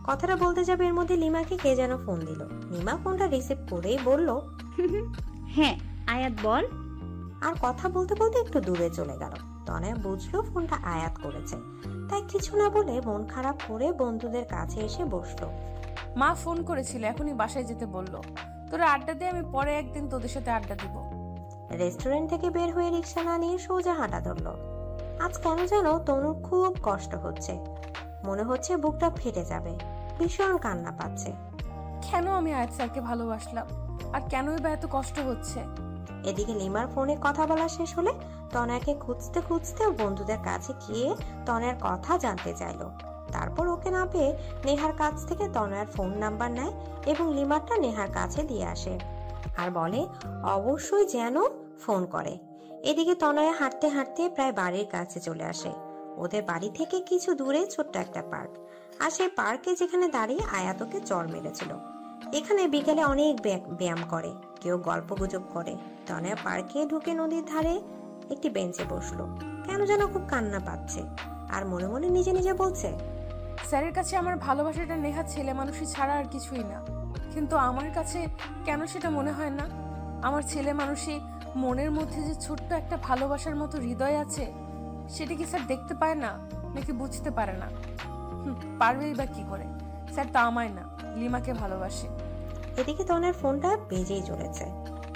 কথাটা বলতে যাবে এর মধ্যে লিমাকে কে যেন ফোন দিল। লিমা ফোনটা রিসিভ করেই বলল, হ্যাঁ আয়াত বল। আর কথা বলতে বলতে একটু দূরে চলে গেল। তনয়া বুঝলো ফোনটা আয়াত করেছে, তাই কিছু না বলে মন খারাপ করে বন্ধুদের কাছে এসে বসলো। মা ফোন করেছিল, এখনই বাসায় যেতে বললো। তোরা আড্ডা দে, আমি পরে একদিন তোদের সাথে আড্ডা দিব। রেস্টুরেন্ট থেকে বের হয়ে রিক্সা না নিয়ে সোজা হাঁটা ধরলো। আজ কেন যেন তনুর খুব কষ্ট হচ্ছে, মনে হচ্ছে বুকটা ফেটে যাবে, ভীষণ কান্না পাচ্ছে। কেন আমি আয়াত স্যারকে ভালোবাসলাম, আর কেনই বা এত কষ্ট হচ্ছে? এদিকে লিমার ফোনে কথা বলা শেষ হলে তনয়াকে খুঁজতে খুঁজতে বন্ধুদের কাছে গিয়ে তনয়ার কথা জানতে চাইলো। তারপর ওকে না পেয়ে নেহার কাছ থেকে তনয়ার ফোন নাম্বার নেয় এবং লিমারটা নেহার কাছে দিয়ে আসে আর বলে অবশ্যই যেন ফোন করে। এদিকে তনয়া হাঁটতে হাঁটতে প্রায় বাড়ির কাছে চলে আসে। ওদের বাড়ি থেকে কিছু দূরে ছোট্ট একটা পার্ক, আর সেই পার্কে যেখানে দাঁড়িয়ে আয়াতকে চড় মেরেছিল। এখানে বিকেলে অনেক ব্যায়াম করে, কেউ গল্প গুজব করে। তনয়া পার্কে ঢুকে নদীর ধারে একটি বেঞ্চে বসলো। কেন যেন খুব কান্না পাচ্ছে, আর মনে মনে নিজে নিজে বলছে, স্যারের কাছে আমার ভালোবাসাটা নেহা ছেলে মানুষই ছাড়া আর কিছুই না। কিন্তু আমার কাছে কেন সেটা মনে হয় না? আমার ছেলে মানুষই মনের মধ্যে যে ছোট্ট একটা ভালোবাসার মতো হৃদয় আছে, সেটা কি স্যার দেখতে পায় না, নাকি বুঝতে পারে না? পারবেই বা কি করে? স্যার তো আমায় না, লিমাকে ভালোবাসে। এদিকে তনয়ার ফোনটা বেজেই চলেছে।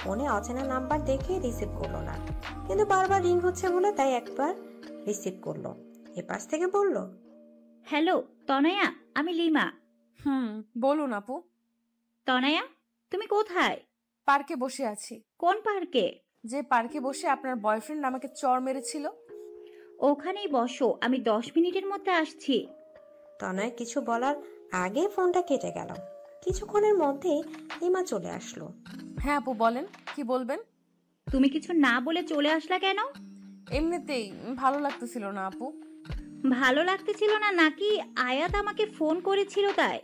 ফোনে অচেনা নাম্বার দেখে রিসিভ করলো না, কিন্তু বারবার রিং হচ্ছে বলে তাই একবার রিসিভ করলো। এপাশ থেকে বলল, হ্যালো তনয়া, আমি লিমা। বলুন আপু। তনয়া, তুমি কোথায়? পার্কে বসে আছি। কোন পার্কে? যে পার্কে বসে আপনার বয়ফ্রেন্ড আমাকে চড় মেরেছিল। ওখানেই বসো, আমি 10 মিনিটের মধ্যে আসছি। তনয় কিছু বলার আগে ফোনটা কেটে গেল। কিছুক্ষণের মধ্যে লিমা চলে আসলো। হ্যাঁ আপু বলেন, কি বলবেন? তুমি কিছু না বলে চলে আসলা কেন? এমনিতেই ভালো লাগতেছিল না আপু। ভালো লাগতেছিল না নাকি আয়াত আমাকে ফোন করেছিল তাই?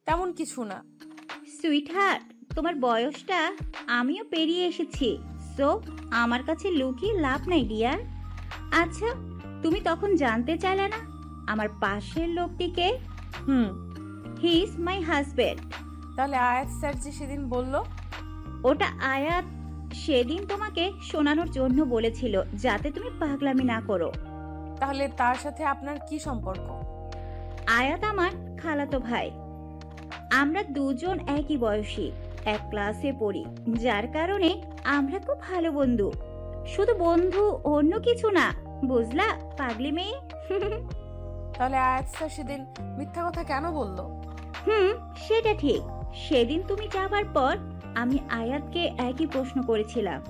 তেমন কিছু না। সুইটহার্ট, তোমার বয়সটা আমিও পেরিয়ে এসেছি, সো আমার কাছে লুকিয়ে লাভ নাই ডিয়ার। আচ্ছা, তুমি তখন জানতে চাইলে না আমার পাশের লোকটিকে? He is my husband. তাহলে আয়াত স্যার যে সেদিন বলল? ওটা আয়াত সেদিন তোমাকে শোনানোর জন্য বলেছিল, যাতে তুমি পাগলামি না করো। তাহলে তার সাথে আপনার কি সম্পর্ক? আয়াত আমার খালাতো ভাই। আমরা দুজন একই বয়সী, এক ক্লাসে পড়ি, যার কারণে আমরা খুব ভালো বন্ধু। শুধু বন্ধু, অন্য কিছু না, বুঝলা পাগলি মেয়ে? তাহলে আয়াত স্যার সেদিন মিথ্যা কথা কেন বলল? সেটা ঠিক। সেদিন তুমি যাবার পর আমি আয়াতকে একই প্রশ্ন করেছিলাম,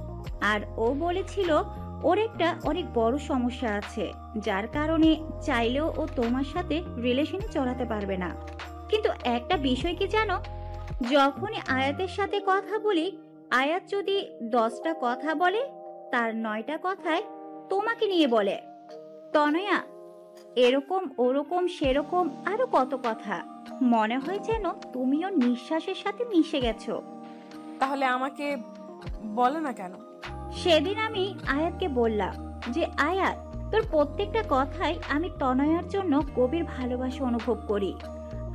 আর ও বলেছিল ওর একটা অনেক বড় সমস্যা আছে, যার কারণে চাইলেও ও তোমার সাথে রিলেশনে চড়াতে পারবে না। কিন্তু একটা বিষয় কি জানো, যখনই আয়াতের সাথে কথা বলি, আয়াত যদি 10টা কথা বলে, তার 9টা কথায় তোমাকে নিয়ে বলে। তনয়া, এরকম ওরকম সেরকম আরো কত কথা। মনে হয় যেন তুমিও নিঃশ্বাসের সাথে মিশে গেছো। তাহলে আমাকে বলে না কেন? সেদিন আমি আয়াতকে বললাম যে আয়াত, তোর প্রত্যেকটা কথাই আমি তনয়ার জন্য গভীর ভালোবাসা অনুভব করি,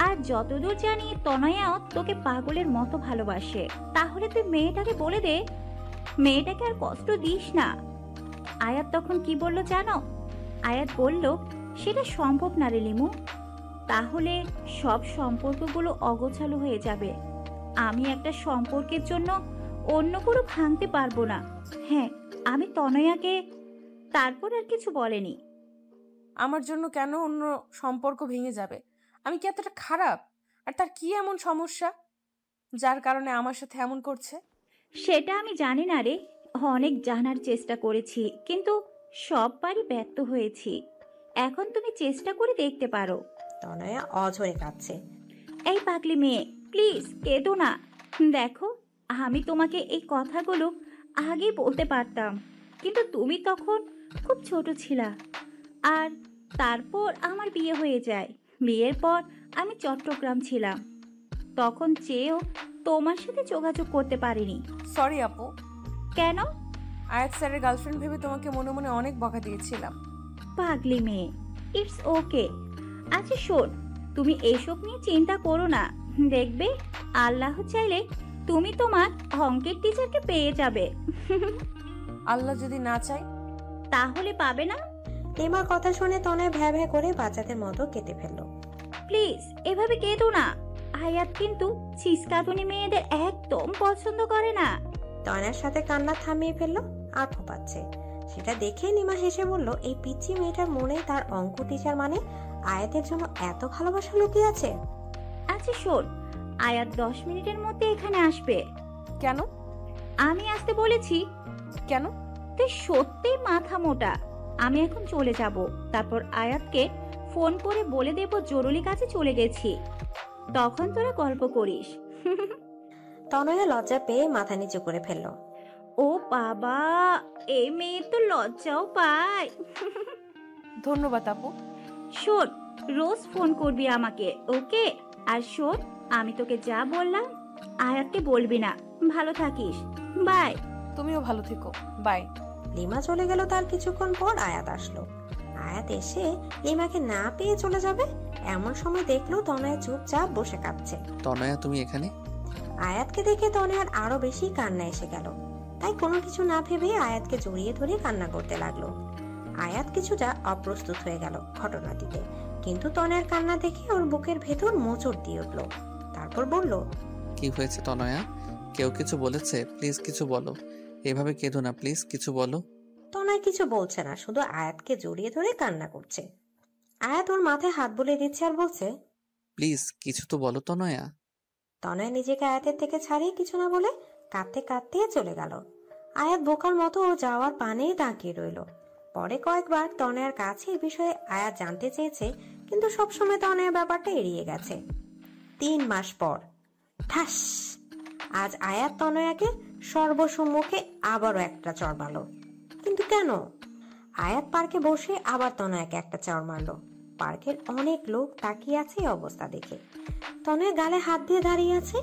আর যতদূর জানি তনয়াও তোকে পাগলের মতো ভালোবাসে। তাহলে তুই মেয়েটাকে বলে দে, মেয়েটাকে আর কষ্ট দিস না। আয়াত তখন কি বলল জানো? আয়াত বলল, সেটা সম্ভব না রে লিমু, তাহলে সব সম্পর্কগুলো অগোছালো হয়ে যাবে। আমি একটা সম্পর্কের জন্য অন্য কোনো ভাঙতে পারবো না। হ্যাঁ, আমি তনয়াকে। তারপর আর কিছু বলেনি। আমার জন্য কেন অন্য সম্পর্ক ভেঙে যাবে? আমি কি এতটা খারাপ? আর তার কি এমন সমস্যা যার কারণে আমার সাথে এমন করছে? সেটা আমি জানি না রে, অনেক জানার চেষ্টা করেছি, কিন্তু সববারই ব্যর্থ হয়েছি। এখন তুমি চেষ্টা করে দেখতে পারো। তনয়া অঝরে কাঁদছে। এই পাগলি মেয়ে, প্লিজ কেঁদো না। দেখো, আমি তোমাকে এই কথাগুলো আগে বলতে পারতাম, কিন্তু তুমি তখন খুব ছোট ছিলা। আর তারপর আমার বিয়ে হয়ে যায়। বিয়ের পর আমি চট্টগ্রাম ছিলাম, তখন চেয়েও তোমার সাথে যোগাযোগ করতে পারিনি। সরি আপু। কেন? আয়াত স্যারের গার্লফ্রেন্ড ভেবে তোমাকে মনে মনে অনেক বকা দিয়েছিলাম। পাগলি মেয়ে, ইটস ওকে। আচ্ছা শোন, তুমি এসব নিয়ে চিন্তা করো না। দেখবে আল্লাহ চাইলে তুমি তোমার অঙ্কের টিচারকে পেয়ে যাবে। আল্লাহ যদি না চায়? তাহলে পাবে না। লিমার কথা শুনে তনয় ভ্যা ভ্যা করে বাচ্চাদের মতো কেঁদে ফেললো। প্লিজ এভাবে কেঁদো না। আয়াত কিন্তু চিৎকাতুনি মেয়েদের একদম পছন্দ করে না। তনয়ার সাথে কান্না থামিয়ে ফেললো আর ফোপাচ্ছে। সেটা দেখে লিমা হেসে বলল, এই পিচ্চি মেয়েটার মনে তার অঙ্ক টিচার মানে আয়াতের জন্য এত ভালোবাসা লুকিয়ে আছে। আচ্ছা শোন, আয়াত 10 মিনিটের মধ্যে এখানে আসবে। কেন? আমি আসতে বলেছি। কেন? তুই সত্যিই মাথা মোটা। আমি এখন চলে যাব, তারপর আয়াতকে ফোন করে বলে দেব জরুরি কাজে চলে গেছি, তখন তোরা গল্প করিস। তনয়া লজ্জা পেয়ে মাথা নিচু করে ফেললো। ও বাবা, এই মেয়ে তো লজ্জাও পায়। ধন্যবাদ আপু। শোন, রোজ ফোন করবি আমাকে, ওকে? আর শোন, আমি তোকে যা বললাম আয়াতকে বলবি না। ভালো থাকিস, বাই। তুমিও ভালো থেকো, বাই। লিমা চলে গেল। তার কিছুক্ষণ পর আয়াত আসলো। আয়াত এসে লিমাকে না পেয়ে চলে যাবে এমন সময় দেখলো তনয়া চুপচাপ বসে কাঁদছে। তনয়া, তুমি এখানে? আয়াতকে দেখে তনয়ার আরো বেশি কান্না এসে গেল। তাই কোনো কিছু না ভেবে আয়াতকে জড়িয়ে ধরে কান্না করতে লাগলো। আয়াত কিছুটা অপ্রস্তুত হয়ে গেল ঘটনাটিতে, কিন্তু তনয়ার কান্না দেখে ওর বুকের ভেতর মোচড় দিয়ে উঠলো। তারপর বলল, কি হয়েছে তনয়া? কেউ কিছু বলেছে? প্লিজ কিছু বলো। এভাবে কেঁদো না, প্লিজ কিছু বলো। তনয় কিছু বলছে না, শুধু আয়াতকে জড়িয়ে ধরে কান্না করছে। আয়াত ওর মাথায় হাত বুলিয়ে দিচ্ছে আর বলছে, প্লিজ কিছু তো বলো তনয়া। তনয় নিজেকে আয়াতের থেকে ছাড়িয়ে কিছু না বলে কাঁদতে কাঁদতে চলে গেল। আয়াত বোকার মতো ও যাওয়ার পানে তাকিয়ে রইল। পরে কয়েকবার তনয়ার কাছে এই বিষয়ে আয়াত জানতে চেয়েছে, কিন্তু সবসময় তনয়া ব্যাপারটা এড়িয়ে গেছে। 3 মাস পর ঠাস! আজ আয়াত তনয়াকে সর্বসম্মুখে আবারও একটা চড় মারল। কিন্তু কেন? আয়াত পার্কে বসে আবার তনয়াকে একটা চড় মারলো। পার্কের অনেক লোক তাকিয়ে আছে এই অবস্থা দেখে। তনয়া গালে হাত দিয়ে দাঁড়িয়ে আছে।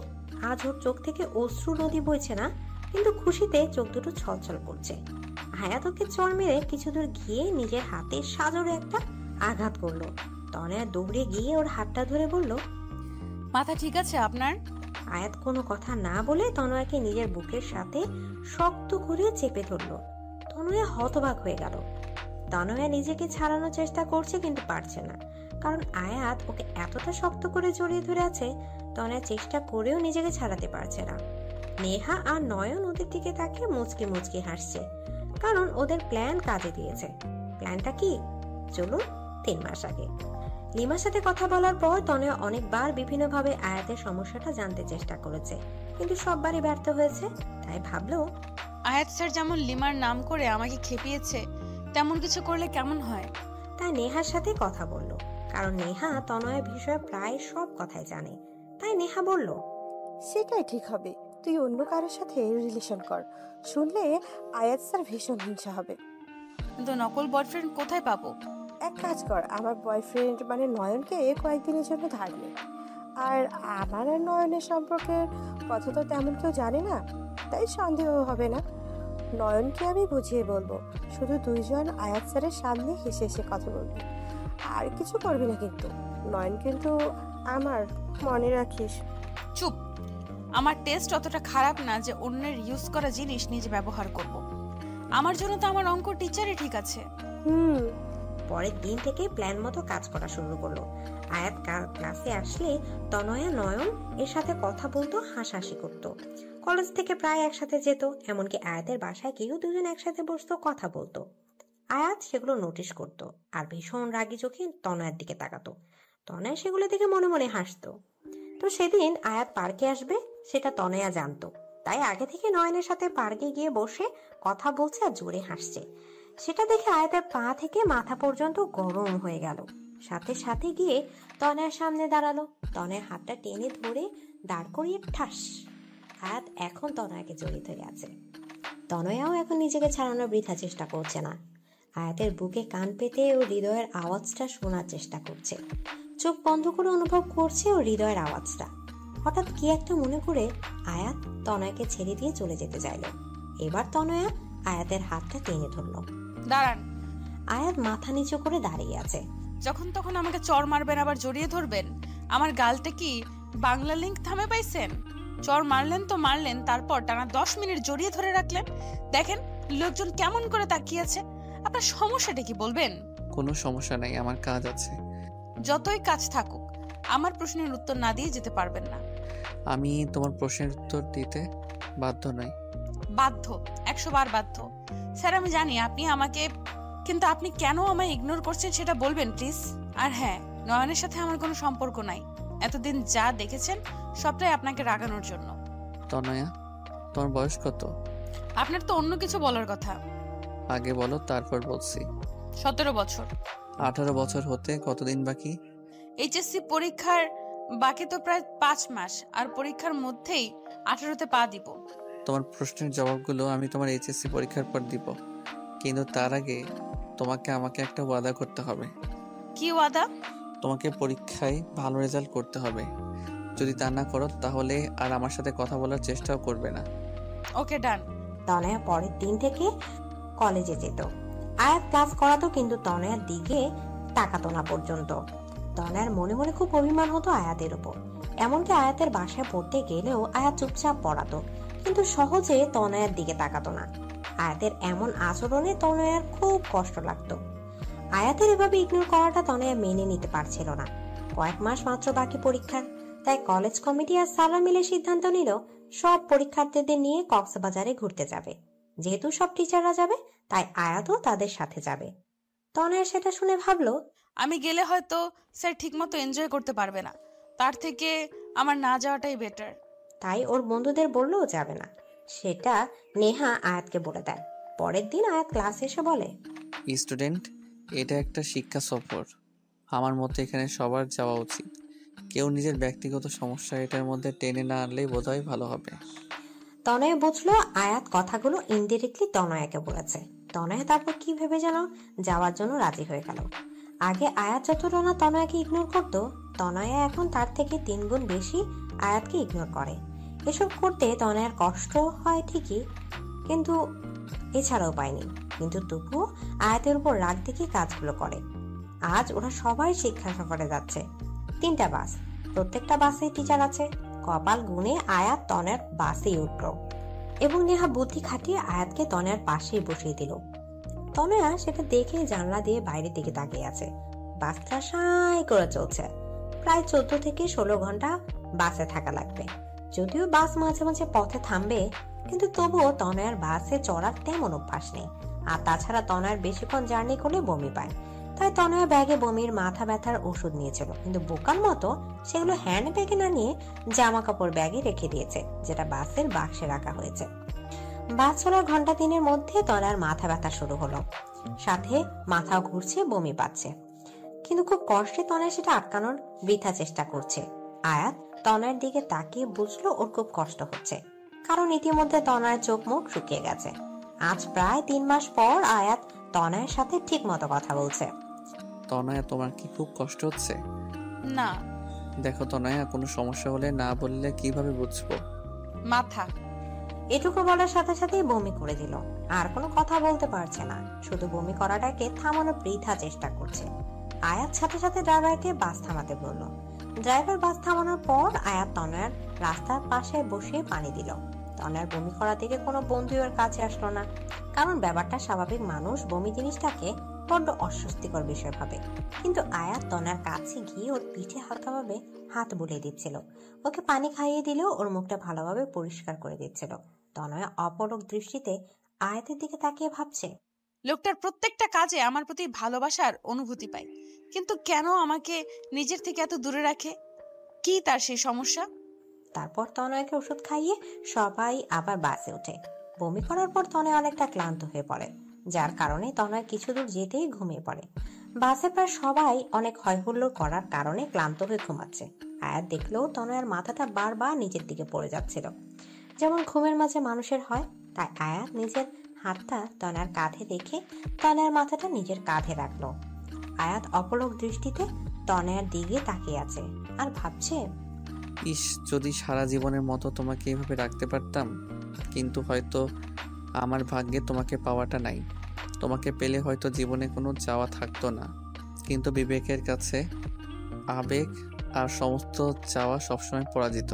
আজ ওর চোখ থেকে অশ্রু নদী বইছে না, কিন্তু খুশিতে চোখ দুটো ছলছল করছে। আয়াত ওকে চড় মেরে কিছু দূর গিয়ে নিজের হাতের সাজরে একটা আঘাত করলো। তনয়া দৌড়ে গিয়ে ওর হাতটা ধরে বলল, মাথা ঠিক আছে আপনার? আয়াত কোনো কথা না বলে তনয়াকে নিজের বুকের সাথে শক্ত করে চেপে ধরলো। তনয়া হতবাক হয়ে গেল। তনয়া নিজেকে ছাড়ানোর চেষ্টা করছে কিন্তু পারছে না, কারণ আয়াত ওকে এতটা শক্ত করে জড়িয়ে ধরে আছে। তনয়া চেষ্টা করেও নিজেকে ছাড়াতে পারছে না। নেহা আর নয়ন ওদের দিকে তাকিয়ে মুচকি মুচকি হাসছে, কারণ ওদের প্ল্যান কাজে দিয়েছে। প্ল্যানটা কি? চলুন 3 মাস আগে। লিমার সাথে কথা বলার পর তনয়া অনেকবার বিভিন্নভাবে আয়াতের সমস্যাটা জানতে চেষ্টা করেছে, কিন্তু সববারই ব্যর্থ হয়েছে। তাই ভাবলো, আয়াত স্যার যেমন লিমার নাম করে আমাকে খেপিয়েছে, তেমন কিছু করলে কেমন হয়। তাই নেহার সাথে কথা বলল, কারণ নেহা তনয়ের বিষয়ে প্রায় সব কথাই জানে। তাই নেহা বলল, সেটাই ঠিক হবে, তুই অন্য কারোর সাথে রিলেশন কর, শুনলে আয়াত স্যার ভীষণ হিংসা হবে। কিন্তু নকল বয়ফ্রেন্ড কোথায় পাবো? এক কাজ কর, আমার বয়ফ্রেন্ড মানে নয়নকে কয়েকদিনের জন্য ধার নে। আর আমার আর নয়নের সম্পর্কের কথা তো তেমন কেউ জানে না, তাই সন্দেহ হবে না। নয়নকে আমি বুঝিয়ে বলবো, শুধু দুইজন আয়াত স্যারের সামনে হেসে হেসে কথা বলবি, আর কিছু করবি না। কিন্তু নয়ন কিন্তু আমার, মনে রাখিস। চুপ! আমার টেস্ট অতটা খারাপ না যে অন্যের ইউজ করা জিনিস নিজে ব্যবহার করব। আমার জন্য তো আমার অঙ্ক টিচারই ঠিক আছে। পরের দিন থেকে প্ল্যান মতো কাজ করা শুরু করলো। আয়াত ক্লাসে আসলে তনয়া নয়ন এর সাথে কথা বলতো, হাসাহাসি করতো। কলেজ থেকে প্রায় একসাথে যেত, এমনকি আয়াতের বাসায় কেউ দুজন একসাথে বসতো, কথা বলতো। আয়াত সেগুলো নোটিশ করতো আর ভীষণ রাগী চোখে তনয়ার দিকে তাকাতো। তনয়া সেগুলো দেখে মনে মনে হাসতো। তো সেদিন আয়াত পার্কে আসবে সেটা তনয়া জানতো, তাই আগে থেকে নয়নের সাথে পার্কে গিয়ে বসে কথা বলছে আর জোরে হাসছে। সেটা দেখে আয়াতের পা থেকে মাথা পর্যন্ত গরম হয়ে গেল। সাথে সাথে গিয়ে তনয়ার সামনে দাঁড়ালো। তনয়ার হাতটা টেনে ধরে দাঁড় করিয়ে ঠাস! আয়াত এখন তনয়াকে জড়িয়ে ধরে আছে। তনয়াও এখন নিজেকে ছাড়ানোর বৃথা চেষ্টা করছে না। আয়াতের বুকে কান পেতে ও হৃদয়ের আওয়াজটা শোনার চেষ্টা করছে। চোখ বন্ধ করে অনুভব করছে ও হৃদয়ের আওয়াজটা। হঠাৎ কি একটা মনে করে আয়াত তনয়াকে ছেড়ে দিয়ে চলে যেতে চাইল। এবার তনয়া আয়াতের হাতটা টেনে ধরল। দাঁড়ান! আয়াত মাথা নিচু করে দাঁড়িয়ে আছে। যখন তখন আমাকে চড় মারবেন, আবার জড়িয়ে ধরবেন। আমার গালটা কি বাংলা লিংক থামে পাইছেন? চড় মারলেন তো মারলেন, তারপর টানা 10 মিনিট জড়িয়ে ধরে রাখলেন। দেখেন লোকজন কেমন করে তাকিয়ে আছে। আপনার সমস্যাটা কি বলবেন? কোনো সমস্যা নাই, আমার কাজ আছে। যতই কাজ থাকুক, আমার প্রশ্নের উত্তর না দিয়ে যেতে পারবেন না। আমি তোমার প্রশ্নের উত্তর দিতে বাধ্য নই। বাধ্য, 100 বার বাধ্য। স্যার আমি জানি আপনি আমাকে, কিন্তু আপনি কেন আমায় ইগনোর করছেন সেটা বলবেন প্লিজ। আর হ্যাঁ, নয়নের সাথে আমার কোনো সম্পর্ক নাই। এতদিন যা দেখেছেন সবটাই আপনাকে রাগানোর জন্য। তনয়া, তোমার বয়স কত? আপনার তো অন্য কিছু বলার কথা। আগে বলো, তারপর বলছি। 17 বছর। 18 বছর হতে কতদিন বাকি? এইচএসসি পরীক্ষার বাকি তো প্রায় 5 মাস, আর পরীক্ষার মধ্যেই 18তে পা দিব। তোমার প্রশ্নের জবাবগুলো আমি তোমার এইচএসসি পরীক্ষার পর দিব, কিন্তু তার আগে তোমাকে আমাকে একটা ওয়াদা করতে হবে। কি ওয়াদা? তোমাকে পরীক্ষায় ভালো রেজাল্ট করতে হবে। যদি তা না করো তাহলে আর আমার সাথে কথা বলার চেষ্টাও করবে না। ওকে, ডান। তনয়া পরের দিন থেকে কলেজে যেত। আয়াত ক্লাস করাতো, কিন্তু তনয়ার দিকে তাকাতো না পর্যন্ত। তনয়ার মনে মনে খুব অভিমান হতো আয়াতের উপর। এমনকি আয়াতের বাসায় পড়তে গেলেও আয়াত চুপচাপ পড়াতো, কিন্তু সহজে তনয়ার দিকে তাকাতো না। আয়াতের এমন আচরণে তনয়ার খুব কষ্ট লাগতো। আয়াতের এভাবে ইগনোর করাটা তনয়া মেনে নিতে পারছিল না। কয়েক মাস মাত্র বাকি পরীক্ষার, তাই কলেজ কমিটি আর সারা মিলে সিদ্ধান্ত নিল সব পরীক্ষার্থীদের নিয়ে কক্সবাজারে ঘুরতে যাবে। যেহেতু সব টিচাররা যাবে, তাই আয়াতও তাদের সাথে যাবে। তনয়া সেটা শুনে ভাবলো, আমি গেলে হয়তো স্যার ঠিকমতো এনজয় করতে পারবে না, তার থেকে আমার না যাওয়াটাই বেটার। তাই ওর বন্ধুদের বললেও যাবে না। সেটা নেহা আয়াতকে বলে দেয়। পরের দিন আয়াত ক্লাসে এসে বলে, স্টুডেন্ট, এটা একটা শিক্ষা সফর। আমার মতে এখানে সবার যাওয়া উচিত। কেউ নিজের ব্যক্তিগত সমস্যা এটার মধ্যে টেনে না আনলেই বোধহয় ভালো হবে। তনয়া বুঝলো আয়াত কথাগুলো ইনডিরেক্টলি তনয়াকে বলেছে। তনয়া তারপর কি ভেবে যেন যাওয়ার জন্য রাজি হয়ে গেল। আগে আয়াত যতটা না তনয়াকে ইগনোর করতো, তনয়া এখন তার থেকে 3 গুণ বেশি আয়াতকে ইগনোর করে। এসব করতে তনয়ার কষ্ট হয় ঠিকই, কিন্তু এছাড়াও পায়নি। কিন্তু তবুও আয়াতের উপর রাগ দেখে কাজগুলো করে। আজ ওরা সবাই শিক্ষা সফরে যাচ্ছে। 3টা বাস, প্রত্যেকটা বাসে টিচার আছে। কপাল গুনে আয়াত তনয়ার বাসেই উঠল এবং নেহা বুদ্ধি খাটিয়ে আয়াতকে তনয়ার পাশেই বসিয়ে দিল। তনয়া সেটা দেখে জানলা দিয়ে বাইরের দিকে তাকিয়ে আছে। বাসটা সাই করে চলছে। প্রায় 14 থেকে 16 ঘন্টা বাসে থাকা লাগবে। যদিও বাস মাঝে মাঝে পথে থামবে, কিন্তু তবুও তনয়ার বাসে চড়ার তেমন অভ্যাস নেই। আর তাছাড়া তনয়ার বেশিক্ষণ জার্নি করলে বমি পায়। তাই তনয়া ব্যাগে বমির মাথা ব্যথার ওষুধ নিয়েছিল, কিন্তু বোকার মতো সেগুলো হ্যান্ড ব্যাগে না নিয়ে জামা কাপড় ব্যাগে রেখে দিয়েছে, যেটা বাসের বাক্সে রাখা হয়েছে। বাস চলার ঘন্টা 3-এর মধ্যে তনয়ার মাথা ব্যথা শুরু হলো, সাথে মাথাও ঘুরছে, বমি পাচ্ছে। কিন্তু খুব কষ্টে তনয়া সেটা আটকানোর বৃথা চেষ্টা করছে। আয়াত তনয়ার দিকে তাকিয়ে বুঝলো ওর খুব কষ্ট হচ্ছে, কারণ ইতিমধ্যে তনয়ার চোখ মুখ শুকিয়ে গেছে। আজ প্রায় 3 মাস পর আয়াত তনয়ার সাথে ঠিক মতো কথা বলছে। তনয়া, তোমার কি খুব কষ্ট হচ্ছে? না। দেখো তনয়া, কোনো সমস্যা হলে না বললে কিভাবে বুঝবো? মাথা। এটুকু বলার সাথে সাথেই বমি করে দিল। আর কোনো কথা বলতে পারছে না, শুধু বমি করাটাকে থামানোর বৃথা চেষ্টা করছে। আয়াত সাথে সাথে ড্রাইভারকে বাস থামাতে বলল। ড্রাইভার বাস থামানোর পর আয়াত তনয়ার রাস্তার পাশে বসে পানি দিল। তনয়ার বমি করা থেকে কোনো বন্ধু ওর কাছে আসলো না, কারণ ব্যাপারটা স্বাভাবিক। মানুষ বমি জিনিসটাকে বড্ড অস্বস্তিকর বিষয় ভাবে। কিন্তু আয়াত তনয়ার কাছে গিয়ে ওর পিঠে হালকাভাবে হাত বুলিয়ে দিচ্ছিল, ওকে পানি খাইয়ে দিলেও ওর মুখটা ভালোভাবে পরিষ্কার করে দিচ্ছিল। তনয়া অপলক দৃষ্টিতে আয়াতের দিকে তাকিয়ে ভাবছে, লোকটার প্রত্যেকটা কাজে আমার প্রতি ভালোবাসার অনুভূতি পাই, কিন্তু কেন আমাকে নিজের থেকে এত দূরে রাখে? কি তার সেই সমস্যা? তারপর তনয়াকে ওষুধ খাইয়ে সবাই আবার বাসে ওঠে। বমি করার পর তনয়া অনেকটা ক্লান্ত হয়ে পড়ে, যার কারণে তনয়া কিছু দূর যেতেই ঘুমিয়ে পড়ে। বাসে প্রায় সবাই অনেক হইহুল্লোড় করার কারণে ক্লান্ত হয়ে ঘুমাচ্ছে। আয়াত দেখলেও তনয়ার মাথাটা বারবার নিচের দিকে পড়ে যাচ্ছিল, যেমন ঘুমের মাঝে মানুষের হয়। তাই আয়াত নিজের হাতটা তনয়ার কাঁধে রেখে তনয়ার মাথাটা নিজের কাঁধে রাখলো। আয়াত অপলক দৃষ্টিতে তনয়ার দিকে তাকিয়ে আছে আর ভাবছে, ইস, যদি সারা জীবনের মতো তোমাকে এভাবে রাখতে পারতাম। কিন্তু হয়তো আমার ভাগ্যে তোমাকে পাওয়াটা নাই। তোমাকে পেলে হয়তো জীবনে কোনো চাওয়া থাকতো না, কিন্তু বিবেকের কাছে আবেগ আর সমস্ত চাওয়া সবসময় পরাজিত।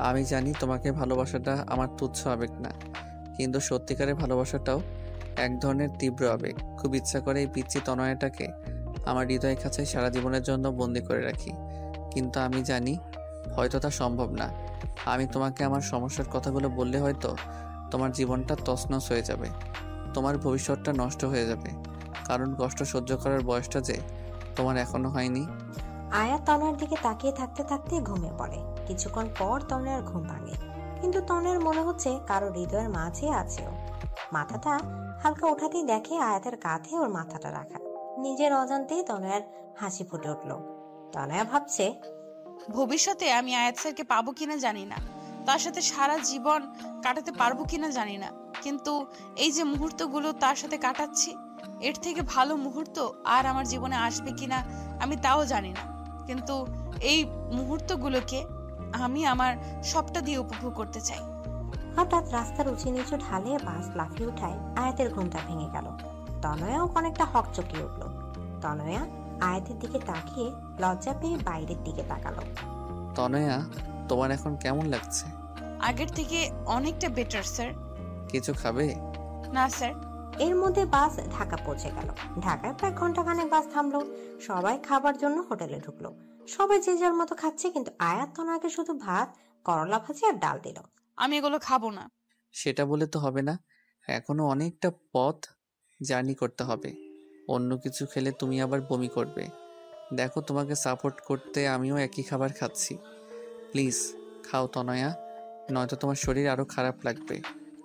আমি জানি তোমাকে ভালোবাসাটা আমার তুচ্ছ আবেগ না, কিন্তু সত্যিকারের ভালোবাসাটাও এক ধরনের তীব্র আবেগ। খুব ইচ্ছা করে এই পিচ্চি তনয়াটাকে আমার হৃদয়ের কাছে সারা জীবনের জন্য বন্দি করে রাখি, কিন্তু আমি জানি হয়তো তা সম্ভব না। আমি তোমাকে আমার সমস্যার কথাগুলো বললে হয়তো তোমার জীবনটা তছনছ হয়ে যাবে, তোমার ভবিষ্যৎটা নষ্ট হয়ে যাবে, কারণ কষ্ট সহ্য করার বয়সটা যে তোমার এখনো হয়নি। আয়াত তনয়ার দিকে তাকিয়ে থাকতে থাকতে ঘুমিয়ে পড়ে। কিছুক্ষণ পর তনয়ার ঘুম ভাঙে, কিন্তু তনয়ার মনে হচ্ছে কারো হৃদয়ের মাঝে আছে ও। মাথাটা হালকা ওঠাতেই দেখে আয়াতের কাঁধে ওর মাথাটা রাখা। নিজের অজান্তেই তনয়ার হাসি ফুটে উঠল। তনয়া ভাবছে, ভবিষ্যতে আমি আয়াত স্যারকে পাবো কিনা জানি না, তার সাথে সারা জীবন কাটাতে পারবো কিনা জানি না, কিন্তু এই যে মুহূর্তগুলো তার সাথে কাটাচ্ছি, এর থেকে ভালো মুহূর্ত আর আমার জীবনে আসবে কিনা আমি তাও জানি না, কিন্তু এই মুহূর্তগুলোকে আমি আমার সবটা দিয়ে উপভোগ করতে চাই। হঠাৎ রাস্তার উঁচু নিচু ঢালে বাস লাফিয়ে উঠায় আয়াতের ঘুমটা ভেঙে গেল। তনয়াও অনেকটা হকচকিয়ে উঠল। তনয়া আয়াতের দিকে তাকিয়ে লজ্জা পেয়ে বাইরের দিকে তাকালো। তনয়া, তোমার এখন কেমন লাগছে? আগের থেকে অনেকটা বেটার স্যার। কিছু খাবে? না স্যার। এর মধ্যে বাস ঢাকা পৌঁছে গেল। ঢাকায় প্রায় ঘন্টাখানেক বাস থামলো। সবাই খাবার জন্য হোটেলে ঢুকলো। সবাই যে যার মতো খাচ্ছে, কিন্তু আয়াত তনয়াকে শুধু ভাত, করলা ভাজি আর ডাল দিল। আমি এগুলো খাবো না। সেটা বলে তো হবে না, এখনো অনেকটা পথ জার্নি করতে হবে। অন্য কিছু খেলে তুমি আবার বমি করবে। দেখো, তোমাকে সাপোর্ট করতে আমিও একই খাবার খাচ্ছি। প্লিজ খাও তনয়া, নয়তো তোমার শরীর আরো খারাপ লাগবে।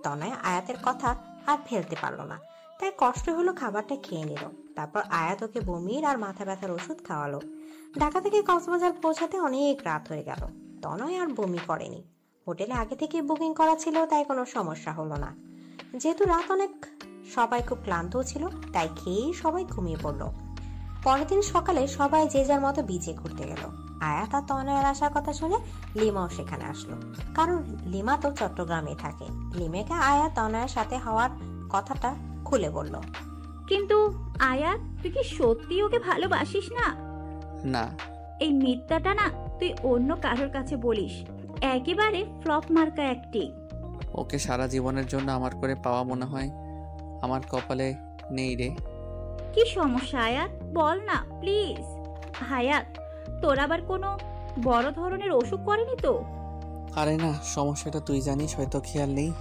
তনয়া আয়াতের কথা আর ফেলতে পারলো না। তাই কষ্ট হলো খাবারটা খেয়ে নিল। তারপর আয়াত ওকে বমির আর মাথা ব্যথার ওষুধ খাওয়ালো। ঢাকা থেকে কক্সবাজার পৌঁছাতে অনেক রাত হয়ে গেল। তনয় আর বমি করেনি। হোটেলে আগে থেকে বুকিং করা ছিল, তাই কোনো সমস্যা হলো না। যেহেতু রাত অনেক, সবাই খুব ক্লান্ত ছিল, তাই খেয়েই সবাই ঘুমিয়ে পড়লো। পরের দিন সকালে সবাই যে যার মতো বিচে ঘুরতে গেল। আয়াত আর তনয়ের আসার কথা শুনে লিমাও সেখানে আসলো, কারণ লিমা তো চট্টগ্রামে থাকে। লিমাকে আয়াত তনয়ের সাথে হওয়ার কথাটা খুলে বলল। কিন্তু আয়াত, তুই কি সত্যি ওকে ভালোবাসিস না? না। এই মিথ্যাটা না তুই অন্য কারোর কাছে বলিস। একেবারে ফ্লপ মার্কা অ্যাক্টিং। ওকে সারা জীবনের জন্য আমার করে পাওয়া মনে হয় আমার কপালে নেই রে। কি সমস্যা আয়াত, বল না প্লিজ। হায়াত, তোর আবার কোনো বড় ধরনের অসুখ করেনি তো? আরে না, সমস্যাটা তুই জানিস, হয়তো খেয়াল নেই।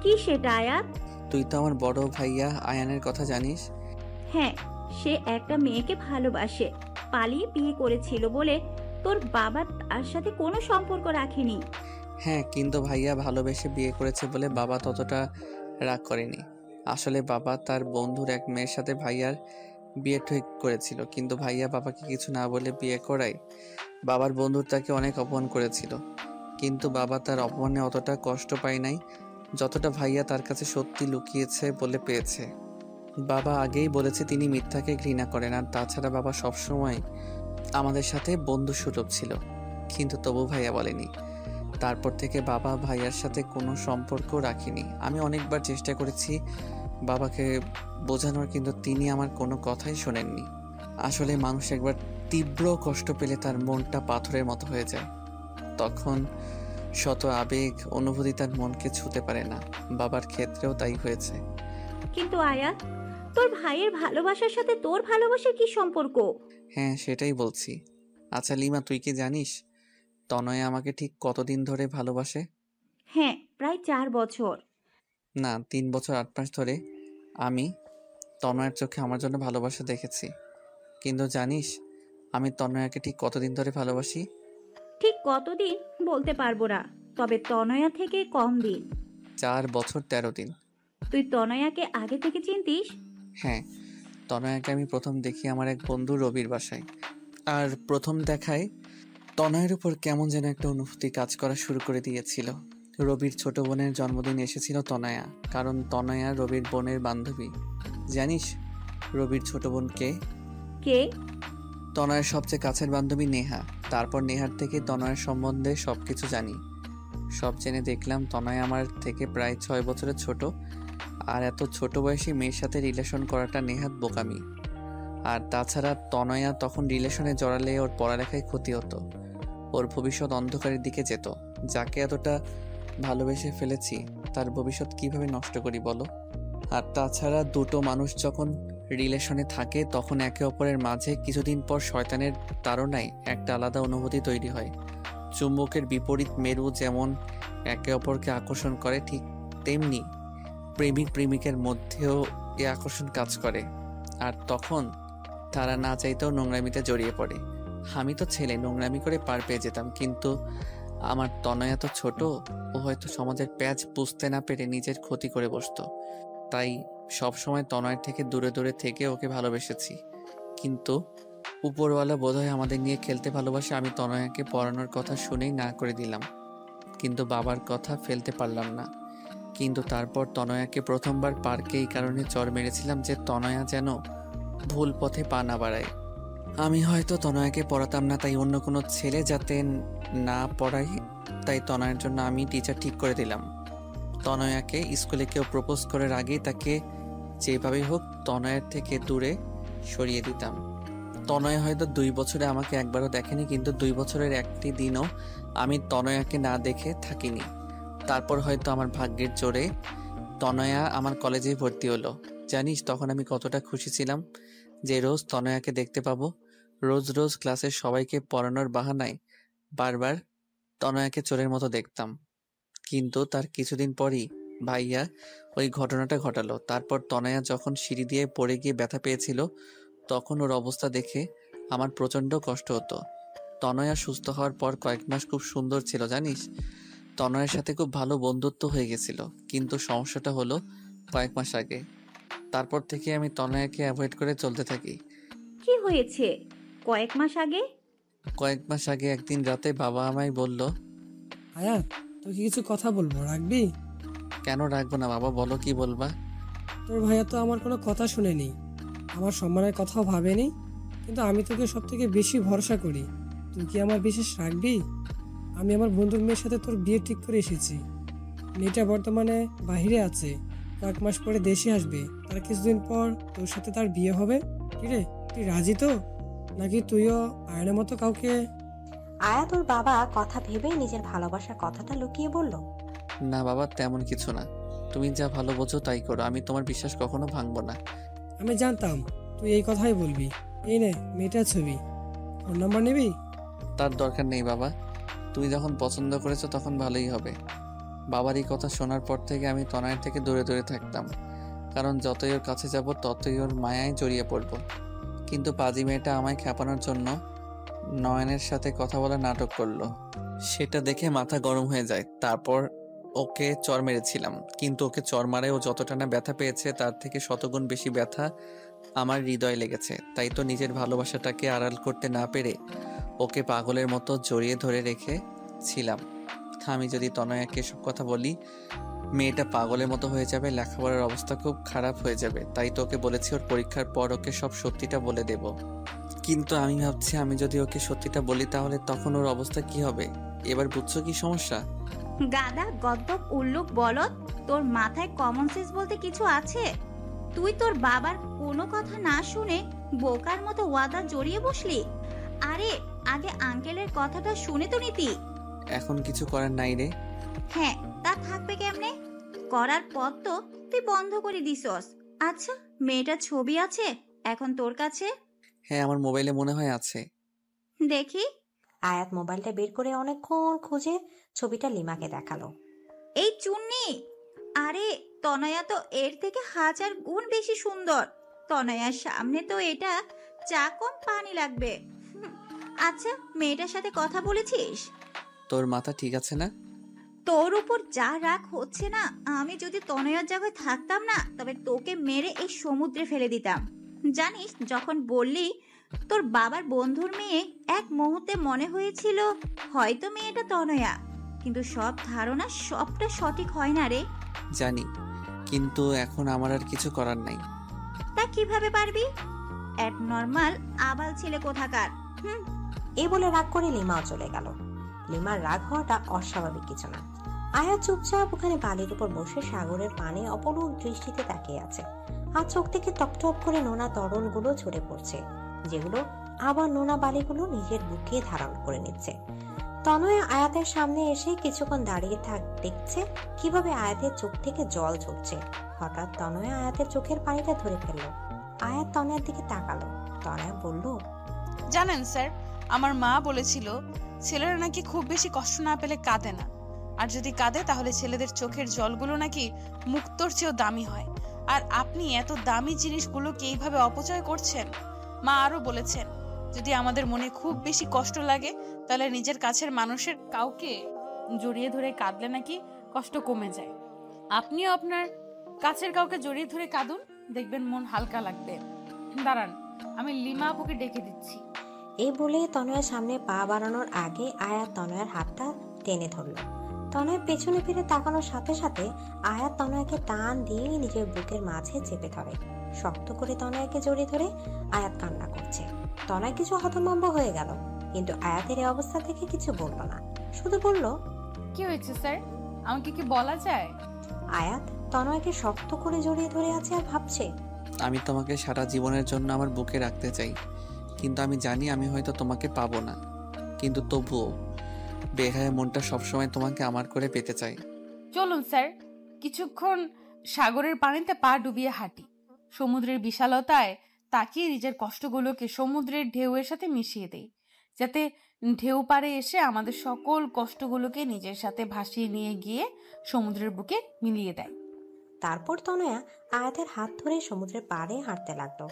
কি সেটা আয়াত? তুই তো আমার বড় ভাইয়া আয়ানের কথা জানিস। হ্যাঁ, সে একটা মেয়েকে ভালোবাসে, পালিয়ে বিয়ে করেছিল বলে তোর বাবা তার সাথে কোনো সম্পর্ক রাখেনি। হ্যাঁ, কিন্তু ভাইয়া ভালোবেসে বিয়ে করেছে বলে বাবা ততটা রাগ করেনি। আসলে বাবা তার বন্ধুর এক মেয়ের সাথে ভাইয়ার বিয়ে ঠিক করেছিল, কিন্তু ভাইয়া বাবাকে কিছু না বলে বিয়ে করায় বাবার বন্ধুর তাকে অনেক অপমান করেছিল। কিন্তু বাবা তার অপমানে অতটা কষ্ট পায় নাই যতটা ভাইয়া তার কাছে সত্যি লুকিয়েছে বলে পেয়েছে। বাবা আগেই বলেছে তিনি মিথ্যাকে ঘৃণা করেন, আর তাছাড়া বাবা সবসময় আমাদের সাথে বন্ধু সুলভ ছিল, কিন্তু তবু ভাইয়া বলেনি। তারপর থেকে বাবা ভাইয়ার সাথে কোনো সম্পর্ক রাখিনি। আমি অনেকবার চেষ্টা করেছি বাবাকে বোঝানোর, কিন্তু তিনি আমার কোনো কথাই শোনেননি। আসলে মানুষ একবার তীব্র কষ্ট পেলে তার মনটা পাথরের মতো হয়ে যায়। তখন শত আবেগ অনুভূতি তার মনকে ছুঁতে পারে না। বাবার ক্ষেত্রেও তাই হয়েছে। কিন্তু আয়াত, তোর ভাইয়ের ভালোবাসার সাথে তোর ভালোবাসার কি সম্পর্ক? হ্যাঁ, সেটাই বলছি। আচ্ছা লিমা, তুই কি জানিস তনয় আমাকে ঠিক কতদিন ধরে ভালোবাসে? হ্যাঁ, প্রায় 4 বছর। না, 3 বছর 8 মাস ধরে আমি তনয়ের চোখে আমার জন্য ভালোবাসা দেখেছি। কিন্তু জানিস আমি তনয়াকে ঠিক কতদিন ধরে ভালোবাসি? ঠিক কতদিন বলতে পারবো না, তবে তনয়া থেকে কম দিন। 4 বছর 13 দিন। তুই তনয়াকে আগে থেকে চিনতিস? হ্যাঁ, তনয়াকে আমি প্রথম দেখি আমার এক বন্ধু রবির বাসায়। আর প্রথম দেখায় তনয়ের উপর কেমন যেন একটা অনুভূতি কাজ করা শুরু করে দিয়েছিল। রবির ছোট বোনের জন্মদিন এসেছিল তনয়া, কারণ তনয়া রবির বোনের বান্ধবী। জানিস রবির ছোট বোন কে? কে? তনয়ের সবচেয়ে কাছের বান্ধবী নেহা। তারপর নেহার থেকে তনয়ের সম্বন্ধে সবকিছু জানি। সব জেনে দেখলাম তনয় আমার থেকে প্রায় 6 বছরের ছোট, আর এত ছোট বয়সী মেয়ের সাথে রিলেশন করাটা নেহাত বোকামি। আর তাছাড়া তনয়া তখন রিলেশনে জড়ালে ওর পড়ালেখায় ক্ষতি হতো, ওর ভবিষ্যৎ অন্ধকারের দিকে যেত। যাকে এতটা ভালোবেসে ফেলেছি তার ভবিষ্যৎ কিভাবে নষ্ট করি বলো? আর তাছাড়া দুটো মানুষ যখন রিলেশনে থাকে তখন একে অপরের মাঝে কিছুদিন পর শয়তানের তাড়নায় একটা আলাদা অনুভূতি তৈরি হয়। চুম্বকের বিপরীত মেরু যেমন একে অপরকে আকর্ষণ করে, ঠিক তেমনি প্রেমিক প্রেমিকের মধ্যেও এ আকর্ষণ কাজ করে। আর তখন তারা না চাইতেও নোংরামিতে জড়িয়ে পড়ে। আমি তো ছেলে, নোংরামি করে পার পেয়ে যেতাম, কিন্তু আমার তনয়া তো ছোট, ও হয়তো সমাজের প্যাচ বুঝতে না পেরে নিজের ক্ষতি করে বসতো। তাই সবসময় তনয়ের থেকে দূরে দূরে থেকে ওকে ভালোবেসেছি। কিন্তু উপরওয়ালা বোধহয় আমাদের নিয়ে খেলতে ভালোবাসে। আমি তনয়াকে পড়ানোর কথা শুনেই না করে দিলাম, কিন্তু বাবার কথা ফেলতে পারলাম না। কিন্তু তারপর তনয়াকে প্রথমবার পার্কে এই কারণে চড় মেরেছিলাম যে তনয়া যেন ভুল পথে পা না বাড়ায়। আমি হয়তো তনয়াকে পড়াতাম না, তাই অন্য কোনো ছেলে যাতে না পড়াই, তাই তনয়ের জন্য আমি টিচার ঠিক করে দিলাম। তনয়াকে স্কুলে কেউ প্রপোজ করার আগেই তাকে যেভাবেই হোক তনয়ের থেকে দূরে সরিয়ে দিতাম। তনয় হয়তো 2 বছরে আমাকে একবারও দেখেনি, কিন্তু 2 বছরের একটি দিনও আমি তনয়াকে না দেখে থাকিনি। তারপর হয়তো আমার ভাগ্যের জোরে তনয়া আমার কলেজে ভর্তি হলো। জানিস তখন আমি কতটা খুশি ছিলাম যে রোজ তনয়াকে দেখতে পাবো। রোজ রোজ ক্লাসের সবাইকে পড়ানোর বাহানায় বারবার তনয়াকে চোরের মতো দেখতাম। কিন্তু তার কিছুদিন পরই ভাইয়া ওই ঘটনাটা ঘটালো। তারপর তনয়া যখন সিঁড়ি দিয়ে পড়ে গিয়ে ব্যথা পেয়েছিল, তখন ওর অবস্থা দেখে আমার প্রচণ্ড কষ্ট হতো। তনয়া সুস্থ হওয়ার পর কয়েক মাস খুব সুন্দর ছিল জানিস। তনয়ের সাথে খুব ভালো বন্ধুত্ব হয়ে গেছিল, কিন্তু সমস্যাটা হলো কয়েক মাস আগে তারপর থেকে আমি তনয়াকে অ্যাভয়েড করে চলতে থাকি। কি হয়েছে? কয়েক মাস আগে কয়েক মাস আগে একদিন রাতে বাবা আমায় বলল, আয়াত, তোকে কিছু কথা বলবো, রাখবি? কেন রাখবো না বাবা, বলো কি বলবা। তোর ভাইয়া তো আমার কোনো কথা শুনেনি, আমার সম্মানের কথাও ভাবেনি, কিন্তু আমি তোকে সব থেকে বেশি ভরসা করি। তুই কি আমার বিশেষ রাখবি? আমি আমার বন্ধুর মেয়ের সাথে তোর বিয়ে ঠিক করে এসেছি। মেয়েটা বর্তমানে বাইরে আছে, কয়েক মাস পরে দেশে আসবে। তার কিছুদিন পর তোর সাথে তার বিয়ে হবে। কিরে, তুই রাজি তো? নাকি তুইও আয়নের মতো কাউকে? আয়াত ওর বাবা কথা ভেবে নিজের ভালোবাসার কথাটা লুকিয়ে বলল, না বাবা, তেমন কিছু না, তুমি যা ভালো বোঝো তাই করো, আমি তোমার বিশ্বাস কখনো ভাঙবো না। আমি জানতাম তুই এই কথাই বলবি। এই নে মেয়েটার ছবি, ফোন নাম্বার নিবি? তার দরকার নেই বাবা, তুমি যখন পছন্দ করেছো তখন ভালোই হবে। বাবার এই কথা শোনার পর থেকে আমি তনয়ের থেকে দূরে দূরে থাকতাম, কারণ যতই ওর কাছে যাব ততই ওর মায়ায় জড়িয়ে পড়ব। কিন্তু পাজি মেয়েটা আমায় খেপানোর জন্য নয়নের সাথে কথা বলা নাটক করলো। সেটা দেখে মাথা গরম হয়ে যায়। তারপর ওকে চর মেরেছিলাম, কিন্তু ওকে চর মারায় ও যতটা না ব্যথা পেয়েছে তার থেকে শতগুণ বেশি ব্যথা আমার হৃদয়ে লেগেছে। তাই তো নিজের ভালোবাসাটাকে আড়াল করতে না পেরে ওকে পাগলের মতো জড়িয়ে ধরে রেখেছিলাম। আমি যদি তনয়াকে এসব কথা বলি, মেয়েটা পাগলের মতো হয়ে যাবে, লেখাপড়ার অবস্থা খুব খারাপ হয়ে যাবে। তাই তো ওকে বলেছি ওর পরীক্ষার পর ওকে সব সত্যিটা বলে দেব। কিন্তু আমি ভাবছি আমি যদি ওকে সত্যিটা বলি তাহলে তখন ওর অবস্থা কি হবে। এবার বুঝছো কি সমস্যা? গাদা, গদ্দপ, উল্লুক, বলদ, তোর মাথায় কমন সেন্স বলতে কিছু আছে? তুই তোর বাবার কোনো কথা না শুনে বোকার মতো ওয়াদা জড়িয়ে বসলি। আরে আগে আঙ্কেলের কথাটা শুনে তো নিতি। এখন কিছু করার নাই রে। হ্যাঁ, তা থাকবে কেমনে? করার পর তো তুই বন্ধ করে দিছস। আচ্ছা, মেয়েটার ছবি আছে এখন তোর কাছে? হ্যাঁ, আমার মোবাইলে মনে হয় আছে। দেখি। আয়াত মোবাইলটা বের করে অনেকক্ষণ খুঁজে ছবিটা লিমাকে দেখালো। এই চুন্নি, আরে তনয়া তো এর থেকে 1000 গুণ বেশি সুন্দর। তনয়ার সামনে তো এটা চা কম পানি লাগবে। আচ্ছা, মেয়েটার সাথে কথা বলেছিস? তোর মাথা ঠিক আছে না? তোর উপর যা রাগ হচ্ছে না, আমি যদি তনয়ার জায়গায় থাকতাম না তবে তোকে মেরে এই সমুদ্রে ফেলে দিতাম। জানিস, যখন বললি তোর বাবার বন্ধুর মেয়ে, এক মুহূর্তে মনে হয়েছিল হয়তো মেয়েটা তনয়া, কিন্তু সব ধারণা সবটা সঠিক হয় না রে। জানি, কিন্তু এখন আমার আর কিছু করার নাই। তা কিভাবে পারবি? অ্যাবনর্মাল আবাল ছেলে কোথাকার। এই বলে রাগ করে লিমাও চলে গেল। লিমার রাগ হওয়াটা অস্বাভাবিক কিছু না। আয়া চুপচাপ ওখানে বালির উপর বসে সাগরের পানে অপলক দৃষ্টিতে তাকিয়ে আছে। আর চোখ থেকে টপটপ করে নোনা তরলগুলো ঝরে পড়ছে, যেগুলো আবার নোনা বালিগুলো নিজের বুকে ধারণ করে নিচ্ছে। তনয়া আয়াতের সামনে এসে কিছুক্ষণ দাঁড়িয়ে দেখছে কিভাবে আয়াতের চোখ থেকে জল ঝরছে। হঠাৎ তনয়া আয়াতের চোখের পানিটা ধরে ফেললো। আয়াত তনয়ার দিকে তাকালো। তনয়া বলল, জানেন স্যার, আমার মা বলেছিল ছেলেরা নাকি খুব বেশি কষ্ট না পেলে কাঁদে না, আর যদি কাঁদে তাহলে ছেলেদের চোখের জলগুলো নাকি মুক্তোর চেয়েও দামি হয়। আর আপনি এত দামি জিনিসগুলোকে এইভাবে অপচয় করছেন। মা আরো বলেছেন, যদি আমাদের মনে খুব বেশি কষ্ট লাগে তাহলে নিজের কাছের মানুষের কাউকে জড়িয়ে ধরে কাঁদলে নাকি কষ্ট কমে যায়। আপনিও আপনার কাছের কাউকে জড়িয়ে ধরে কাঁদুন, দেখবেন মন হালকা লাগবে। দাঁড়ান, আমি লিমা আপুকে ডেকে দিচ্ছি। এই বলে তনয়ার সামনে পা বাড়ানোর আগে আয়াত তনয়ার হাতটা টেনে ধরল। তনয়ের পেছনে ফিরে তাকানোর সাথে সাথে আয়াত তনয়াকে টান দিয়ে নিজের বুকের মাঝে চেপে ধরে। শক্ত করে তনয়াকে জড়িয়ে ধরে আয়াত কান্না করছে। তনয় কিছু হতভম্ব হয়ে গেল, কিন্তু আয়াতের এই অবস্থা থেকে কিছু বলল না, শুধু বলল, কি হয়েছে স্যার, আমাকে কি বলা যায়? আয়াত তনয়কে শক্ত করে জড়িয়ে ধরে আছে আর ভাবছে, আমি তোমাকে সারা জীবনের জন্য আমার বুকে রাখতে চাই, কিন্তু আমি জানি আমি হয়তো তোমাকে পাবো না, কিন্তু তবুও বেহায়া মনটা সবসময় তোমাকে আমার করে পেতে চাই। চলুন স্যার, কিছুক্ষণ সাগরের পানিতে পা ডুবিয়ে হাঁটি। সমুদ্রের বিশালতায় তাকিয়ে নিজের কষ্টগুলোকে সমুদ্রের ঢেউয়ের সাথে মিশিয়ে দেই, যাতে ঢেউ পাড়ে এসে আমাদের সকল কষ্টগুলোকে নিজের সাথে ভাসিয়ে নিয়ে গিয়ে সমুদ্রের বুকে মিলিয়ে দেয়। তারপর তনয়া আয়াতের হাত ধরে সমুদ্রের পাড়ে হাঁটতে লাগলো।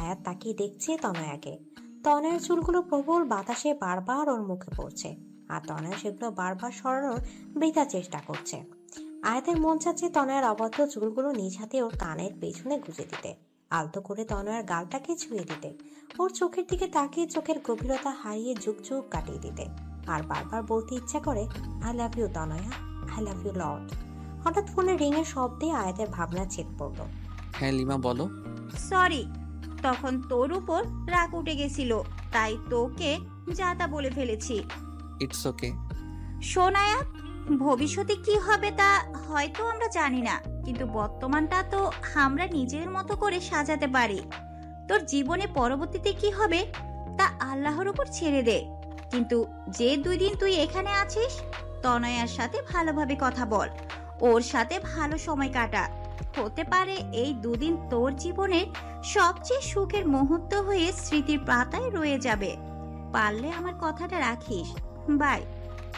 আয়াত তাকিয়ে দেখছে তনয়াকে। তনয়ার চুলগুলো প্রবল বাতাসে বারবার ওর মুখে পড়ছে, আর তনয়া সেগুলো বারবার সরানোর বৃথা চেষ্টা করছে। আয়াতের মন চাচ্ছে তনয়ার অবদ্ধ চুলগুলো নিজ হাতে ওর কানের পেছনে গুজে দিতে, আলতো করে তনয়ার গালটাকে ছুঁয়ে দিতে, ওর চোখের দিকে তাকিয়ে চোখের গভীরতা হারিয়ে যুগ যুগ কাটিয়ে দিতে, আর বারবার বলতে ইচ্ছা করে I love you Tanaya, I love you lot. হঠাৎ ফোনের রিং এর শব্দে আয়াতের ভাবনা ছেদ পড়লো। হ্যাঁ লিমা বলো। সরি, তখন তোর উপর রাগ উঠে গেছিল, তাই তোকে যা তা বলে ফেলেছি। It's okay. শোন আয়াত, ভবিষ্যতে কি হবে তা হয়তো আমরা জানি না, কিন্তু বর্তমানটা তো আমরা নিজের মতো করে সাজাতে পারি। তোর জীবনে পরবর্তীতে কি হবে তা আল্লাহর উপর ছেড়ে দে, কিন্তু যে 2 দিন তুই এখানে আছিস তনয়ার সাথে ভালোভাবে কথা বল, ওর সাথে ভালো সময় কাটা। হতে পারে এই 2 দিন তোর জীবনের সবচেয়ে সুখের মুহূর্ত হয়ে স্মৃতির পাতায় রয়ে যাবে। পারলে আমার কথাটা রাখিস। বাই।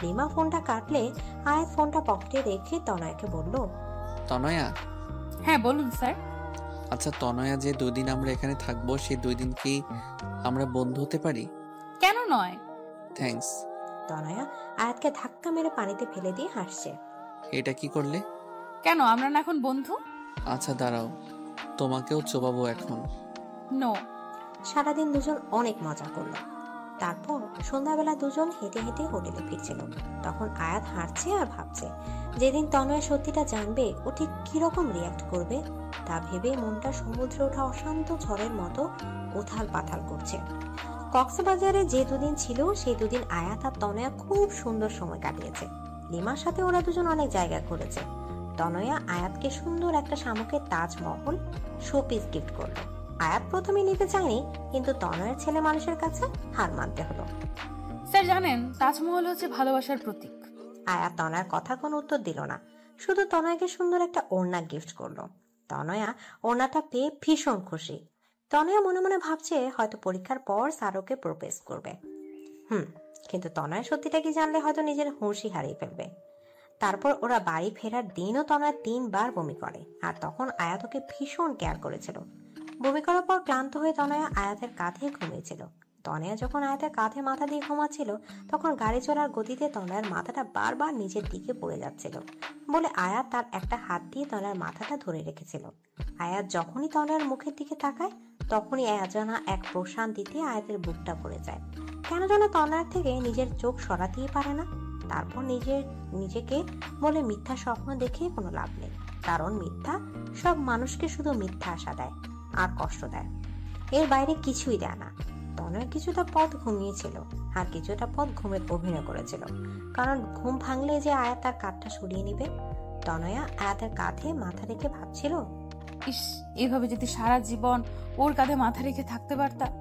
লিমা ফোনটা কাটলে আয়াত ফোনটা পকেটে রেখে তনয়াকে বলল, তনয়া। হ্যাঁ বলুন স্যার। আচ্ছা তনয়া, যে 2 দিন আমরা এখানে থাকবো সেই 2 দিন কি আমরা বন্ধু হতে পারি? কেন নয়? থ্যাঙ্কস। তনয়া আয়াতকে ধাক্কা মেরে পানিতে ফেলে দিয়ে হাসছে। এটা কি করলে? কেন আমরা না এখন বন্ধু? আচ্ছা দাঁড়াও, তোমাকেও চোবাবো এখন। নো। সারাদিন দুজন অনেক মজা করলো। তারপর সন্ধ্যাবেলা দুজন হেঁটে হেঁটে হোটেলে ফিরছিল। তখন আয়াত হাঁটছে আর ভাবছে যেদিন তনয়া সত্যিটা জানবে ও ঠিক কিরকম রিয়াক্ট করবে, তা ভেবে মনটা সমুদ্রে ওঠা অশান্ত ঝড়ের মতো উথাল পাথাল করছে। কক্সবাজারে যে 2 দিন ছিল সেই 2 দিন আয়াত আর তনয়া খুব সুন্দর সময় কাটিয়েছে। লিমার সাথে ওরা দুজন অনেক জায়গা ঘুরেছে। তনয়া আয়াতকে সুন্দর একটা শামুকের তাজমহল শোপিস গিফট করলো। আয়াত প্রথমে নিতে চায়নি, কিন্তু তনয়ের ছেলে মানুষের কাছে হার মানতে হলো। স্যার জানেন তাজমহল হচ্ছে ভালোবাসার প্রতীক। আয়াত তনয়ার কথা কোনো উত্তর দিল না, শুধু তনয়াকে সুন্দর একটা ওড়না গিফট করলো। তনয়া ওড়নাটা পেয়ে ভীষণ খুশি। তনয়া মনে মনে ভাবছে হয়তো পরীক্ষার পর স্যারকে প্রপোজ করবে। কিন্তু তনয়া সত্যিটা কি জানলে হয়তো নিজের হুঁশই হারিয়ে ফেলবে। তারপর ওরা বাড়ি ফেরার দিনও তনয়া 3 বার বমি করে, আর তখন আয়াত ওকে ভীষণ কেয়ার করেছিল। বমি করার পর ক্লান্ত হয়ে তনয়া আয়াতের কাঁধে ঘুমিয়েছিল। তনয়া যখন আয়াতের কাঁধে মাথা দিয়ে ঘুমাচ্ছিল তখন গাড়ি চলার গতিতে তনয়ার মাথাটা বারবার নিচের দিকে পড়ে যাচ্ছিল বলে আয়াত তার একটা হাত দিয়ে তনয়ার মাথাটা ধরে রেখেছিল। আয়াত যখনই তনয়ার মুখের দিকে তাকায় তখনই অজানা এক প্রশান্তিতে আয়াতের বুকটা ভরে যায়। কেন যেন তনয়ার থেকে নিজের চোখ সরাতেই পারে না। তারপর নিজেকে বলে মিথ্যা স্বপ্ন দেখে কোনো লাভ নেই, কারণ মিথ্যা সব মানুষকে শুধু মিথ্যা আশা দেয় আর কষ্ট দেয়, এর বাইরে কিছুই দেয় না। তনয় কিছুটা পথ ঘুমিয়েছিল আর কিছুটা পথ ঘুমের অভিনয় করেছিল, কারণ ঘুম ভাঙলে যে আয়াত তার কাঁধটা সরিয়ে নিবে। তনয়া আয়াতের কাঁধে মাথা রেখে ভাবছিল, ইস, এভাবে যদি সারা জীবন ওর কাঁধে মাথা রেখে থাকতে পারতাম।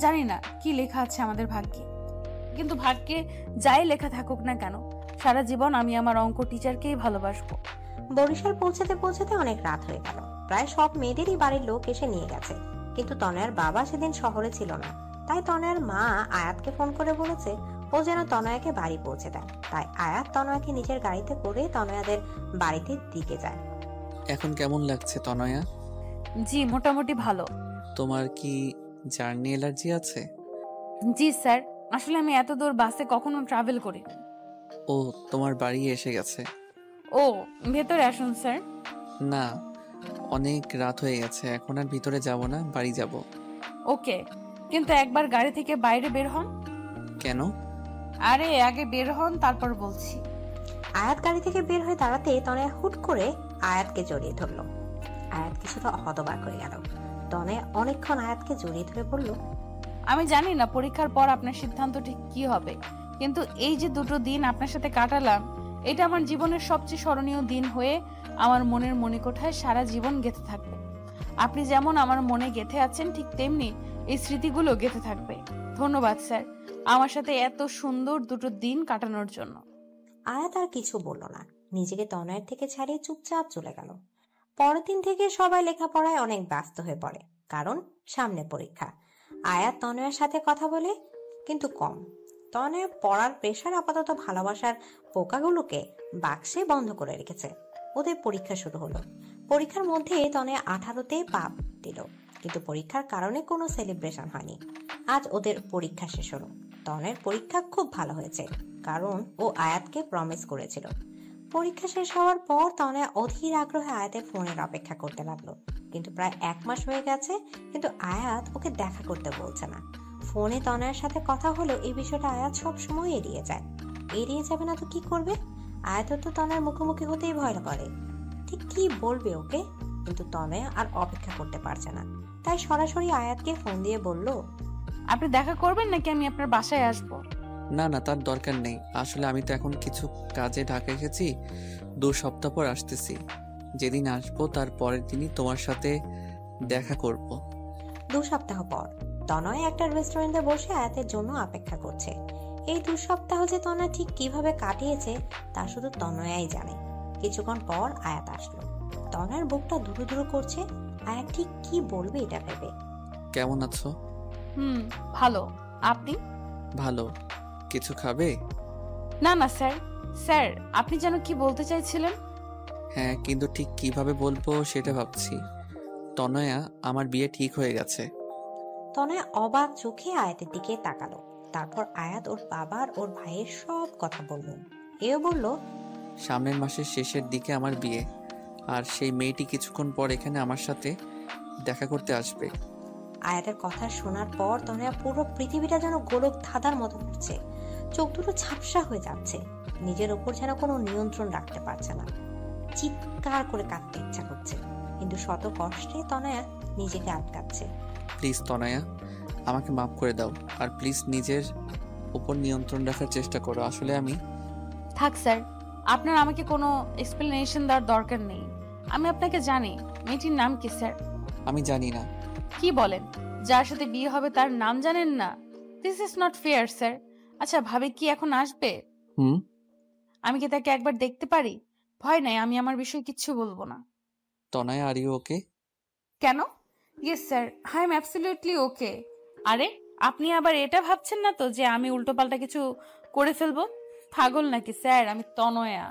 জানি না কি লেখা আছে আমাদের ভাগ্যে, কিন্তু ভাগ্যে যাই লেখা থাকুক না কেন সারা জীবন আমি আমার অঙ্ক টিচারকেই ভালোবাসবো। বরিশাল পৌঁছাতে পৌঁছাতে অনেক রাত হয়ে গেল। প্রায় সব মেয়েদেরই বাড়ির লোক এসে নিয়ে গেছে, কিন্তু তনয়ার বাবা সেদিন শহরে ছিল না। তাই তনয়ার মা আয়াতকে ফোন করে বলেছে ও যেন তনয়াকে বাড়ি পৌঁছে দেয়। তাই আয়াত তনয়াকে নিজের গাড়িতে করে তনয়াদের বাড়িতে দিকে যায়। এখন কেমন লাগছে তনয়া? জি মোটামুটি ভালো। তোমার কি জার্নি অ্যালার্জি আছে? জি স্যার, আসলে আমি এত দূর বাসে কখনো ট্রাভেল করিনি। ও, তোমার বাড়ি এসে গেছে। ও, ভেতরে আসুন স্যার। না, অনেক রাত হয়ে গেছে, এখন আর ভিতরে যাব না, বাড়ি যাব। ওকে, কিন্তু একবার গাড়ি থেকে বাইরে বের হন। কেন? আরে আগে বের হন তারপর বলছি। আয়াত গাড়ি থেকে বের হয়ে দাঁড়াতে তনয়া হুট করে আয়াতকে জড়িয়ে ধরলো। আয়াত কিছুটা হতবাক হয়ে গেল। তনয়া অনেকক্ষণ আয়াতকে জড়িয়ে ধরে বলল, আমি জানি না পরীক্ষার পর আপনার সিদ্ধান্ত ঠিক কি হবে, কিন্তু এই যে 2 দিন আপনার সাথে কাটালাম এটা আমার জীবনের সবচেয়ে স্মরণীয় দিন হয়ে আমার মনের মণিকোঠায় সারা জীবন গেঁথে থাকবে। আপনি যেমন আমার মনে গেঁথে আছেন ঠিক তেমনি এই স্মৃতিগুলো গেঁথে থাকবে। ধন্যবাদ স্যার আমার সাথে এত সুন্দর 2 দিন কাটানোর জন্য। আয়াত আর কিছু বলল না, নিজেকে তনয়ের থেকে ছাড়িয়ে চুপচাপ চলে গেল। পরের দিন থেকে সবাই লেখাপড়ায় অনেক ব্যস্ত হয়ে পড়ে, কারণ সামনে পরীক্ষা। আয়াত তনয়ের সাথে কথা বলে কিন্তু কম। তনয় পড়ার প্রেশার আপাতত ভালোবাসার পোকাগুলোকে বাক্সে বন্ধ করে রেখেছে। ওদের পরীক্ষা শুরু হলো। পরীক্ষার মধ্যে তনয় 18তে পাপ দিল, কিন্তু পরীক্ষার কারণে কোনো সেলিব্রেশন হয়নি। আজ ওদের পরীক্ষা শেষ হলো। তনয়ের পরীক্ষা খুব ভালো হয়েছে, কারণ ও আয়াতকে প্রমিস করেছিল পরীক্ষা শেষ হওয়ার পর তনয়া অধীর আগ্রহে আয়াতের ফোনের অপেক্ষা করতে লাগলো, কিন্তু প্রায় 1 মাস হয়ে গেছে, কিন্তু আয়াত ওকে দেখা করতে বলছে না। ফোনে তনয়ার সাথে কথা হলেও এই বিষয়টা আয়াত সবসময় এড়িয়ে যায়। এড়িয়ে যাবে না তো কি করবে? আয়াতের তো তনয়ার মুখোমুখি হতেই ভয় করে, ঠিক কি বলবে ওকে। কিন্তু তনয়া আর অপেক্ষা করতে পারছে না, তাই সরাসরি আয়াতকে ফোন দিয়ে বলল, আপনি দেখা করবেন নাকি আমি আপনার বাসায় আসব? না না, তার দরকার নেই। আসলে আমি তো এখন কিছু কাজে ঢাকা এসেছি, 2 সপ্তাহ পর আসতেছি। যেদিন আসবো তার পরের দিনই তোমার সাথে দেখা করব। 2 সপ্তাহ পর তনয় একটা রেস্টুরেন্টে বসে আয়াতের জন্য অপেক্ষা করছে। এই 2 সপ্তাহ যে তনয় ঠিক কিভাবে কাটিয়েছে তা শুধু তনয়াই জানে। কিছুক্ষণ পর আয়াত আসলো। তনয়ের বুকটা দুরু দুরু করছে। আয়াত ঠিক কি বলবে এটা ভেবে। কেমন আছো? ভালো। আপনি? ভালো। কিছু খাবে? না না স্যার। স্যার, আপনি যেন কি বলতে চাইছিলেন? হ্যাঁ, কিন্তু ঠিক কিভাবে বলবো সেটা ভাবছি। তনয়া, আমার বিয়ে ঠিক হয়ে গেছে। তনয় অবাক চোখে আয়াতের দিকে তাকালো। তারপর আয়াত ওর বাবার ওর ভাইয়ের সব কথা বলল। এও বলল, সামনের মাসের শেষের দিকে আমার বিয়ে, আর সেই মেয়েটি কিছুক্ষণ পর এখানে আমার সাথে দেখা করতে আসবে। আয়াতের কথা শোনার পর তনয়া পুরো পৃথিবীটা যেন গোলক ধাঁধার মতো ঘুরছে। চোখ দুটো ঝাপসা হয়ে যাচ্ছে। নিজের ওপর যেন কোনো নিয়ন্ত্রণ রাখতে পারছে না। চিৎকার করে কাঁদতে ইচ্ছা করছে, কিন্তু শত কষ্টে তনয়া নিজেকে আটকাচ্ছে। প্লিজ তনয়া, আমাকে মাফ করে দাও, আর প্লিজ নিজের উপর নিয়ন্ত্রণ রাখার চেষ্টা করো। আসলে আমি... থাক স্যার, আপনার আমাকে কোনো এক্সপ্লেনেশন দেওয়ার দরকার নেই। আমি আপনাকে জানি। মেয়েটির নাম কি স্যার? আমি জানি না। কি বলেন? যার সাথে বিয়ে হবে তার নাম জানেন না? This is not fair sir. আচ্ছা, ভাবি কি এখন আসবে? আমি কি তাকে একবার দেখতে পারি? ভয় নাই, আমি আমার বিষয়ে কিচ্ছু বলবো না। তনয়া, আর ইউ ওকে? কেন? Yes sir, I am absolutely ওকে। আরে, আপনি আবার এটা ভাবছেন না তো যে আমি উল্টোপাল্টা কিছু করে ফেলবো? পাগল নাকি স্যার? আমি তনয়া,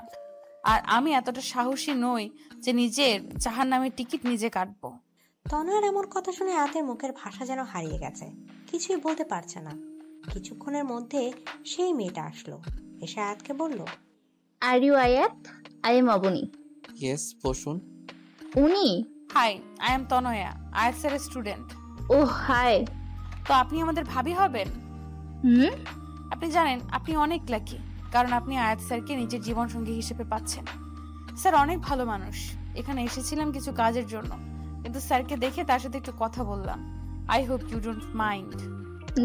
আর আমি এতটা সাহসী নই যে নিজের জাহান্নামের টিকিট নিজে কাটবো। তনয়ার এমন কথা শুনে আয়াতের মুখের ভাষা যেন হারিয়ে গেছে, কিছুই বলতে পারছে না। কিছুক্ষণের মধ্যে সেই মেয়েটা আসলো, এসে আয়াতকে বলল, are you Ayat? I am Abani. Yes, বসুন। উনি? হাই, আই এম তনয়া, আয়াত স্যারের স্টুডেন্ট। ও হাই। তো আপনি আমাদের ভাবি হবেন? আপনি জানেন আপনি অনেক লাকি, কারণ আপনি আয়াত স্যারকে নিজের জীবন সঙ্গী হিসেবে পাচ্ছেন। স্যার অনেক ভালো মানুষ। এখানে এসেছিলাম কিছু কাজের জন্য, কিন্তু স্যারকে দেখে তার সাথে একটু কথা বললাম। I hope you don't mind.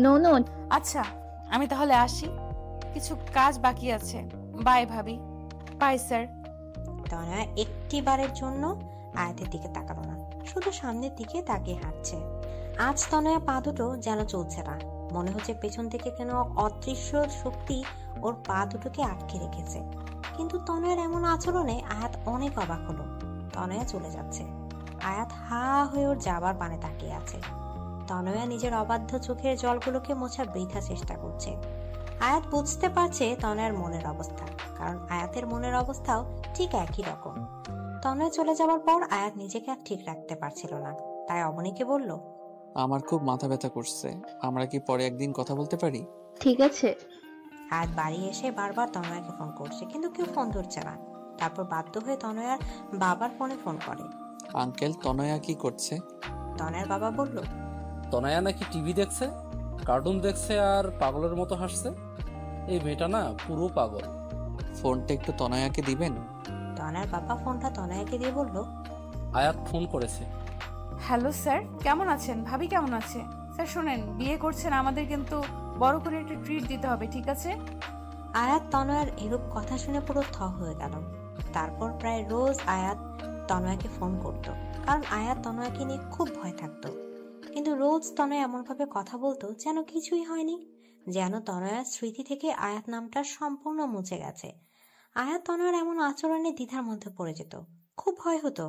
No no. আচ্ছা, আমি তাহলে আসি, কিছু কাজ বাকি আছে। বাই ভাবি। By sir. তনয়া একটিবারের জন্য আয়াতের দিকে তাকালো না, শুধু সামনের দিকে তাকিয়ে হাঁটছে। আজ তনয়া পা দুটো যেন চলছে না, মনে হচ্ছে পেছন থেকে কেন অদৃশ্য শক্তি ওর পা দুটোকে আটকে রেখেছে। কিন্তু তনয়ার এমন আচরণে আয়াত অনেক অবাক হলো। তনয়া চলে যাচ্ছে। আয়াত হা হয়ে ওর যাবার পানে তাকিয়ে আছে। তনয়া নিজের অবাধ্য চোখের জলগুলোকে মোছার বৃথা চেষ্টা করছে। আয়াত বুঝতে পারছে তনয়ার মনের অবস্থা, কারণ আয়াতের মনের অবস্থাও ঠিক একই রকম। তনয়া চলে যাওয়ার পর আয়াত নিজেকে আর ঠিক রাখতে পারছিল না, তাই অবনীকে বলল, আমার খুব মাথা ব্যথা করছে, আমরা কি পরে একদিন কথা বলতে পারি? ঠিক আছে। আয়াত বাড়ি এসে বারবার তনয়াকে ফোন করছে, কিন্তু কেউ ফোন ধরছে না। তারপর বাধ্য হয়ে তনয়ার বাবার ফোনে ফোন করে। আঙ্কেল, তনয়া কি করছে? তনয়ার বাবা বলল, তনয়া নাকি টিভি দেখছে, কার্টুন দেখছে আর পাগলের মতো হাসছে। এই মেয়েটা না পুরো পাগল। ফোনটা একটু তনয়াকে দিবেন? তনয়ার বাবা ফোনটা তনয়াকে দিয়ে বলল, আয়াত ফোন করেছে। হ্যালো স্যার, কেমন আছেন? ভাবি কেমন আছে? স্যার শোনেন, বিয়ে করছেন, আমাদের কিন্তু বড় করে একটা ট্রিট দিতে হবে, ঠিক আছে? আয়াত তনয়ার এরূপ কথা শুনে পুরো থ হয়ে গেল। তারপর প্রায় রোজ আয়াত তনয়াকে ফোন করত, কারণ আয়াত তনয়াকে নিয়ে খুব ভয় থাকতো। কিন্তু রোজ তনয়া এমনভাবে কথা বলতো যেন কিছুই হয়নি, যেন তনয়ার স্মৃতি থেকে আয়াত নামটা সম্পূর্ণ মুছে গেছে। আয়াত তনয়ার এমন আচরণে দ্বিধার মধ্যে পড়ে যেত। খুব ভয় হতো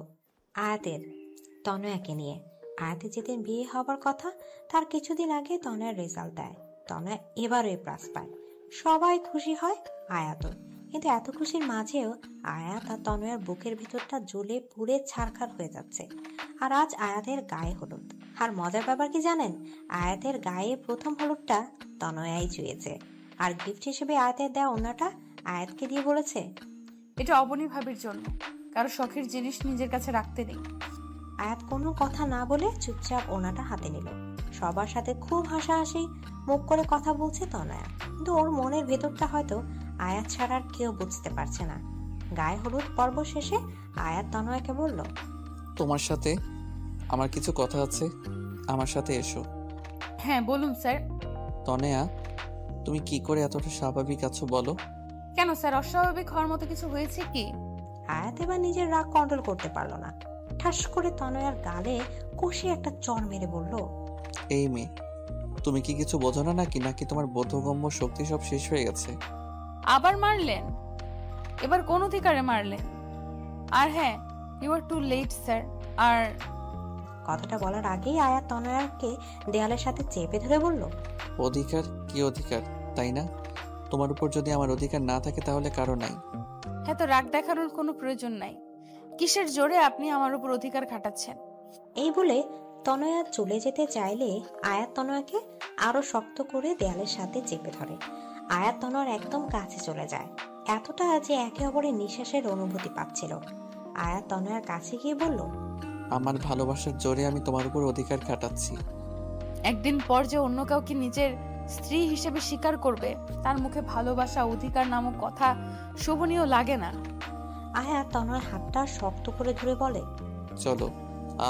আয়াতের তনয়াকে নিয়ে। আয়াতের যেদিন বিয়ে হবার কথা তার কিছুদিন আগে তনয়ার রেজাল্ট দেয়। তনয়া এবারও প্রাস পায়, সবাই খুশি হয়, আয়াতও। কিন্তু এত খুশির মাঝেও আয়াত আর তনয়ার বুকের ভিতরটা জ্বলে পুড়ে ছারখার হয়ে যাচ্ছে। আর আজ আয়াতের গায়ে হলুদ। আর মজার ব্যাপার কি জানেন, আয়াতের গায়ে প্রথম হলুদটা তনয়াই ছুঁয়েছে। আর গিফট হিসেবে আয়াতের দেওয়া ওড়নাটা আয়াতকে দিয়ে বলেছে, এটা অবনী ভাবির জন্য। কারো শখের জিনিস নিজের কাছে রাখতে নেই। আয়াত কোনো কথা না বলে চুপচাপ ওনাটা হাতে নিল। সবার সাথে খুব হাসাহাসি মুখ করে কথা বলছে তনয়া, কিন্তু ওর মনের ভেতরটা হয়তো আয়াত ছাড়া আর কেউ বুঝতে পারছে না। গায়ে হলুদ পর্ব শেষে আয়াত তনয়াকে বলল, তোমার সাথে আমার কিছু কথা আছে, আমার সাথে এসো। হ্যাঁ বলুন স্যার। তনয়া, তুমি কি করে এতটা স্বাভাবিক আছো বলো? কেন স্যার, অস্বাভাবিক হওয়ার মতো কিছু হয়েছে কি? আয়াত এবার নিজের রাগ কন্ট্রোল করতে পারলো না। ঠাস করে তনয়ার গালে কষে একটা চড় মেরে বলল, এই মেয়ে, তুমি কি কিছু বোঝো না নাকি নাকি তোমার বোধগম্য শক্তি সব শেষ হয়ে গেছে? আবার মারলেন? এবার কোন অধিকারে মারলেন? আর হ্যাঁ, you are too late sir. আর কথাটা বলার আগেই আয়াত তনয়াকে দেয়ালের সাথে চেপে ধরে বলল, অধিকার? কি অধিকার, তাই না? তোমার উপর যদি আমার অধিকার না থাকে তাহলে কারো নাই। হ্যাঁ, তো রাগ দেখানোর কোনো প্রয়োজন নাই। কিসের জোরে আপনি আমার উপর অধিকার খাটাচ্ছেন? এই বলে তনয়া চলে যেতে চাইলে আয়াত তনয়াকে আরো শক্ত করে দেয়ালের সাথে চেপে ধরে। আয়াত তনয়ার একদম কাছে চলে যায়, এতটা যে একে অপরের নিঃশ্বাসের অনুভূতি পাচ্ছিল। আয়াত তনয়ার কাছে গিয়ে বলল, আমার ভালোবাসার জোরে আমি তোমার উপর অধিকার খাটাচ্ছি। একদিন পর যে অন্য কাউকে নিজের স্ত্রী হিসেবে স্বীকার করবে, তার মুখে ভালোবাসা অধিকার নামক কথা শোভনীয় লাগে না। আয়াত তনয়ার হাতটা শক্ত করে ধরে বলে, চলো,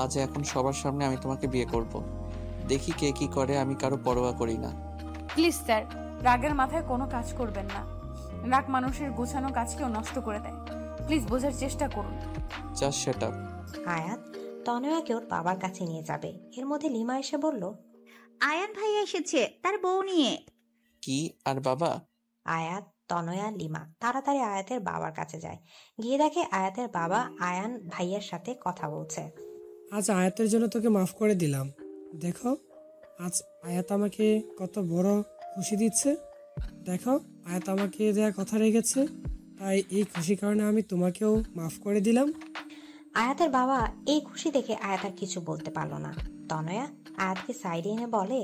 আজ এখন সবার সামনে আমি তোমাকে বিয়ে করব। দেখি কে কি করে, আমি কারো পরোয়া করি না। প্লিজ স্যার, রাগের মাথায় কোনো কাজ করবেন না। রাগ মানুষের গোছানো কাজকেও নষ্ট করে দেয়। প্লিজ বোঝার চেষ্টা করুন। Just shut up. আয়াত তনয়াকে ওর বাবার কাছে নিয়ে যাবে, এর মধ্যে লিমা এসে বলল, আয়ান ভাইয়া এসেছে তার বউ নিয়ে। কি আর বাবা? আয়াত, তনয়া, লিমা তাড়াতাড়ি আয়াতের বাবার কাছে যায়। গিয়ে দেখে আয়াতের বাবা আয়ান ভাইয়ার সাথে কথা বলছে। আজ আয়াতের জন্য তোকে মাফ করে দিলাম। দেখো, আজ আয়াত আমাকে কত বড় খুশি দিচ্ছে। দেখো, আয়াত আমাকে দেয়া কথা রেখেছে, তাই এই খুশি কারণে আমি তোমাকেও মাফ করে দিলাম। আয়াতের বাবা এই খুশি দেখে আয়াত আর কিছু বলতে পারলো না। তনয়া আয়াতকে সাইডে এনে বলে,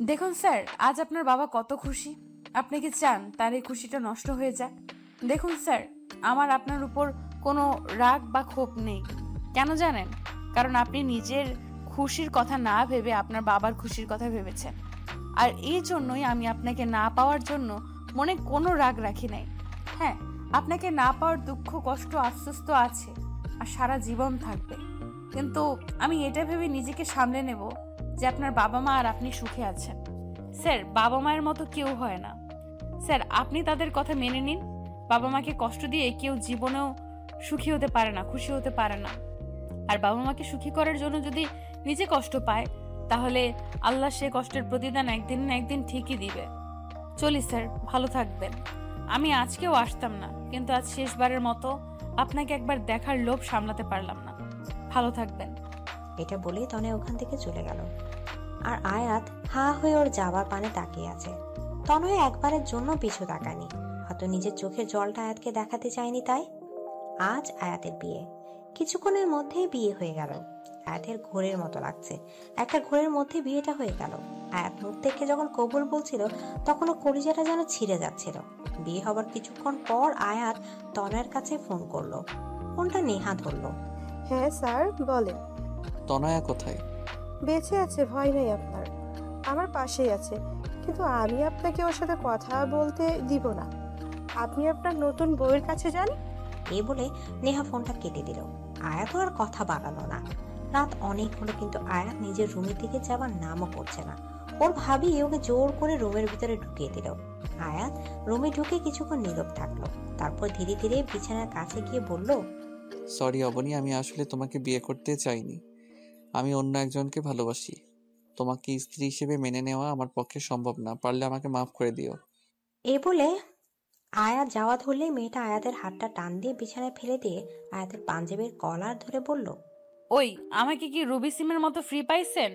দেখুন স্যার, আজ আপনার বাবা কত খুশি। আপনি কি চান তার এই খুশিটা নষ্ট হয়ে যাক? দেখুন স্যার, আমার আপনার উপর কোনো রাগ বা ক্ষোভ নেই। কেন জানেন? কারণ আপনি নিজের খুশির কথা না ভেবে আপনার বাবার খুশির কথা ভেবেছেন। আর এই জন্যই আমি আপনাকে না পাওয়ার জন্য মনে কোনো রাগ রাখি নাই। হ্যাঁ, আপনাকে না পাওয়ার দুঃখ, কষ্ট, আফসোস তো আছে আর সারা জীবন থাকবে, কিন্তু আমি এটা ভেবে নিজেকে সামলে নেব যে আপনার বাবা মা আর আপনি সুখে আছেন। স্যার, বাবা মায়ের মতো কেউ হয় না। স্যার, আপনি তাদের কথা মেনে নিন। বাবা মাকে কষ্ট দিয়ে কেউ জীবনেও সুখী হতে পারে না, খুশি হতে পারে না। আর বাবা মাকে সুখী করার জন্য যদি নিজে কষ্ট পায়, তাহলে আল্লাহ সে কষ্টের প্রতিদান একদিন না একদিন ঠিকই দিবে। চলি স্যার, ভালো থাকবেন। আমি আজকেও আসতাম না, কিন্তু আজ শেষবারের মতো আপনাকে একবার দেখার লোভ সামলাতে পারলাম না। ভালো থাকবেন। এটা বলেই তনয়া ওখান থেকে চলে গেল। আর আয়াত হা হয়ে ওর যাবার পানে তাকিয়ে আছে। তনয়া একবারের জন্য পিছু তাকায়নি, হয়তো নিজের চোখের জলটা আয়াতকে দেখাতে চায়নি। তাই আজ আয়াতের বিয়ে। কিছুক্ষণের মধ্যেই বিয়ে হয়ে গেল। আয়াতের ঘোরের মতো লাগছে, একটা ঘোরের মধ্যে বিয়েটা হয়ে গেল। আয়াত মুখ থেকে যখন কবুল বলছিল, তখন ও কলিজাটা যেন ছিঁড়ে যাচ্ছিল। বিয়ে হবার কিছুক্ষণ পর আয়াত তনয়ার কাছে ফোন করলো। ফোনটা নেহা ধরলো। হ্যাঁ স্যার, বলেন। তনয়া কোথায়? বেঁচে আছে, ভয় নেই আপনার, আমার পাশেই আছে। কিন্তু আমি আপনাকে ওর সাথে কথা বলতে দিব না। আপনি আপনার নতুন বউয়ের কাছে যান। এই বলে নেহা ফোনটা কেটে দিল। আয়াত আর কথা বাড়ালো না। রাত অনেক হলো, কিন্তু আয়াত নিজের রুমের দিকে যাবার নামও করছে না। ওর ভাবি ওকে জোর করে রুমের ভিতরে ঢুকিয়ে দিল। আয়াত রুমে ঢুকে কিছুক্ষণ নীরব থাকলো, তারপর ধীরে ধীরে বিছানার কাছে গিয়ে বলল, সরি অবনী, আমি আসলে তোমাকে বিয়ে করতে চাইনি। আমি অন্য একজনকে ভালোবাসি। তোমাকে স্ত্রী হিসেবে মেনে নেওয়া আমার পক্ষে সম্ভব না, পারলে আমাকে মাফ করে দিও। এই বলে আয়াত যাওয়া ধরলেই মেয়েটা আয়াতের হাতটা টান দিয়ে বিছানায় ফেলে দিয়ে আয়াতের পাঞ্জাবির কলার ধরে বলল, ওই, আমাকে কি রবি সিমের মতো ফ্রি পাইছেন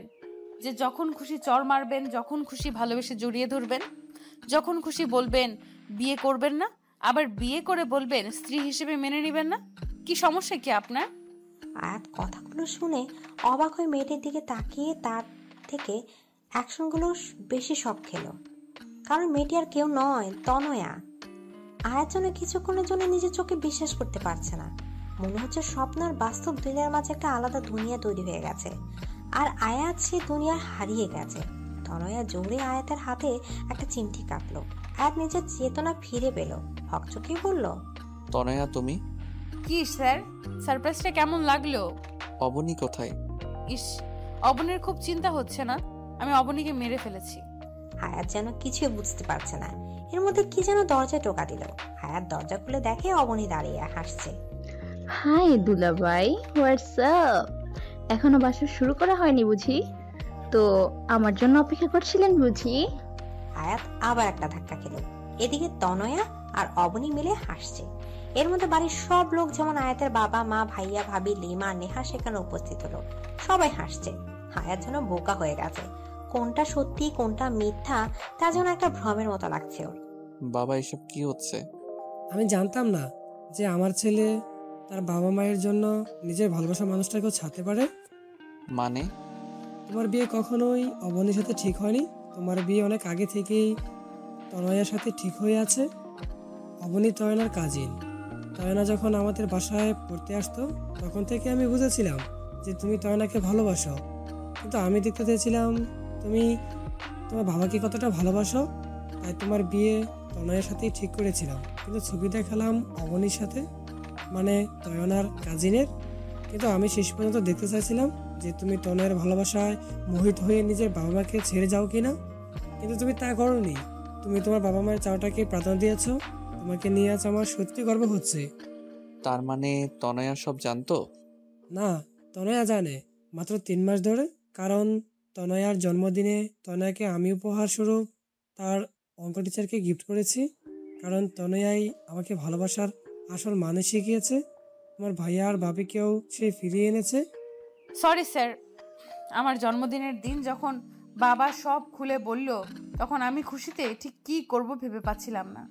যে যখন খুশি চর মারবেন, যখন খুশি ভালোবেসে জড়িয়ে ধরবেন, যখন খুশি বলবেন বিয়ে করবেন না, আবার বিয়ে করে বলবেন স্ত্রী হিসেবে মেনে নেবেন না? কি সমস্যা কি আপনার? আয়াত কথাগুলো শুনে অবাক হয়ে মেয়েটির দিকে তাকিয়ে তার থেকে অ্যাকশনগুলো বেশি শক খেলো। কারণ মেয়েটি আর কেউ নয়, তনয়া। আয়াত যেন কিছুক্ষণের জন্য নিজের চোখে বিশ্বাস করতে পারছে না। মনে হচ্ছে স্বপ্ন আর বাস্তব দুনিয়ার মাঝে একটা আলাদা দুনিয়া তৈরি হয়ে গেছে, আর আয়াত সে দুনিয়া হারিয়ে গেছে। তনয়া জোরে আয়াতের হাতে একটা চিমটি কাটলো। আয়াত নিজের চেতনা ফিরে পেল, হকচকি বলল, তনয়া তুমি? কি স্যার, সারপ্রাইজটা কেমন লাগলো? অবনী কোথায়? ইস, অবনীর খুব চিন্তা হচ্ছে না? আমি অবনীকে মেরে ফেলেছি। আয়াত যেন কিছুই বুঝতে পারছে না। এর মধ্যে কি যেন দরজায় টোকা দিল। আয়াত দরজা খুলে দেখে অবনী দাঁড়িয়ে হাসছে। হাই দুলাভাই, হোয়াটসঅ্যাপ? এখনো বাসা শুরু করা হয়নি বুঝি? তো আমার জন্য অপেক্ষা করছিলেন বুঝি? আয়াত আবার একটা ধাক্কা খেল। এদিকে তনয়া আর অবনী মিলে হাসছে। এর মধ্যে বাড়ির সব লোক, যেমন আয়াতের বাবা মা, ভাইয়া ভাবি, লিমা, নেহা সেখানে উপস্থিত হলো। সবাই হাসছে। আয়াত যেন বোকা হয়ে গেছে। কোনটা সত্যি কোনটা মিথ্যা তা যেন একটা ভ্রমের মতো লাগছে ওর। বাবা, এসব কি হচ্ছে? আমি জানতাম না যে আমার ছেলে তার বাবা মায়ের জন্য নিজের ভালোবাসা মানুষটাকেও ছাড়তে পারে। মানে? তোমার বিয়ে কখনোই অবনীর সাথে ঠিক হয়নি। তোমার বিয়ে অনেক আগে থেকেই তনয়ার সাথে ঠিক হয়ে আছে। অবনী তয়নার কাজিন। তয়না যখন আমাদের বাসায় পড়তে আসতো তখন থেকে আমি বুঝেছিলাম যে তুমি তয়নাকে ভালোবাসো, কিন্তু আমি দেখতে চেয়েছিলাম তুমি তোমার বাবাকে কতটা ভালোবাসো। তাই তোমার বিয়ে তনয়ের সাথেই ঠিক করেছিলাম, কিন্তু ছবি দেখালাম অবনীর সাথে, মানে তয়নার কাজিনের। কিন্তু আমি শেষ পর্যন্ত দেখতে চাইছিলাম যে তুমি তনয়ের ভালোবাসায় মোহিত হয়ে নিজের বাবা মাকে ছেড়ে যাও কিনা, কিন্তু তুমি তা করোনি। তুমি তোমার বাবা মায়ের চাওয়াটাকে প্রাধান্য দিয়েছো। তোমাকে নিয়ে আজ আমার সত্যি গর্ব হচ্ছে। তার মানে তনয়া সব জানতো? না, তনয়া জানে, মাত্র 3 মাস ধরে। কারণ তনয়ার জন্মদিনে তনয়াকে আমি উপহার স্বরূপ তার অঙ্ক টিচারকে গিফট করেছি। কারণ তনয়াই আমাকে ভালোবাসার আসল মানে শিখিয়েছে। আমার ভাইয়া আর বাবিকেও সে ফিরিয়ে এনেছে। সরি স্যার, আমার জন্মদিনের দিন যখন বাবা সব খুলে বলল, তখন আমি খুশিতে ঠিক কী করব ভেবে পাচ্ছিলাম না।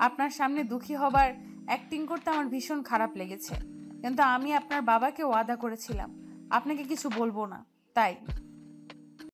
আপনার সামনে দুঃখী হবার অ্যাক্টিং করতে আমার ভীষণ খারাপ লেগেছে, কিন্তু আমি আপনার বাবাকে ওয়াদা করেছিলাম আপনাকে কিছু বলবো না, তাই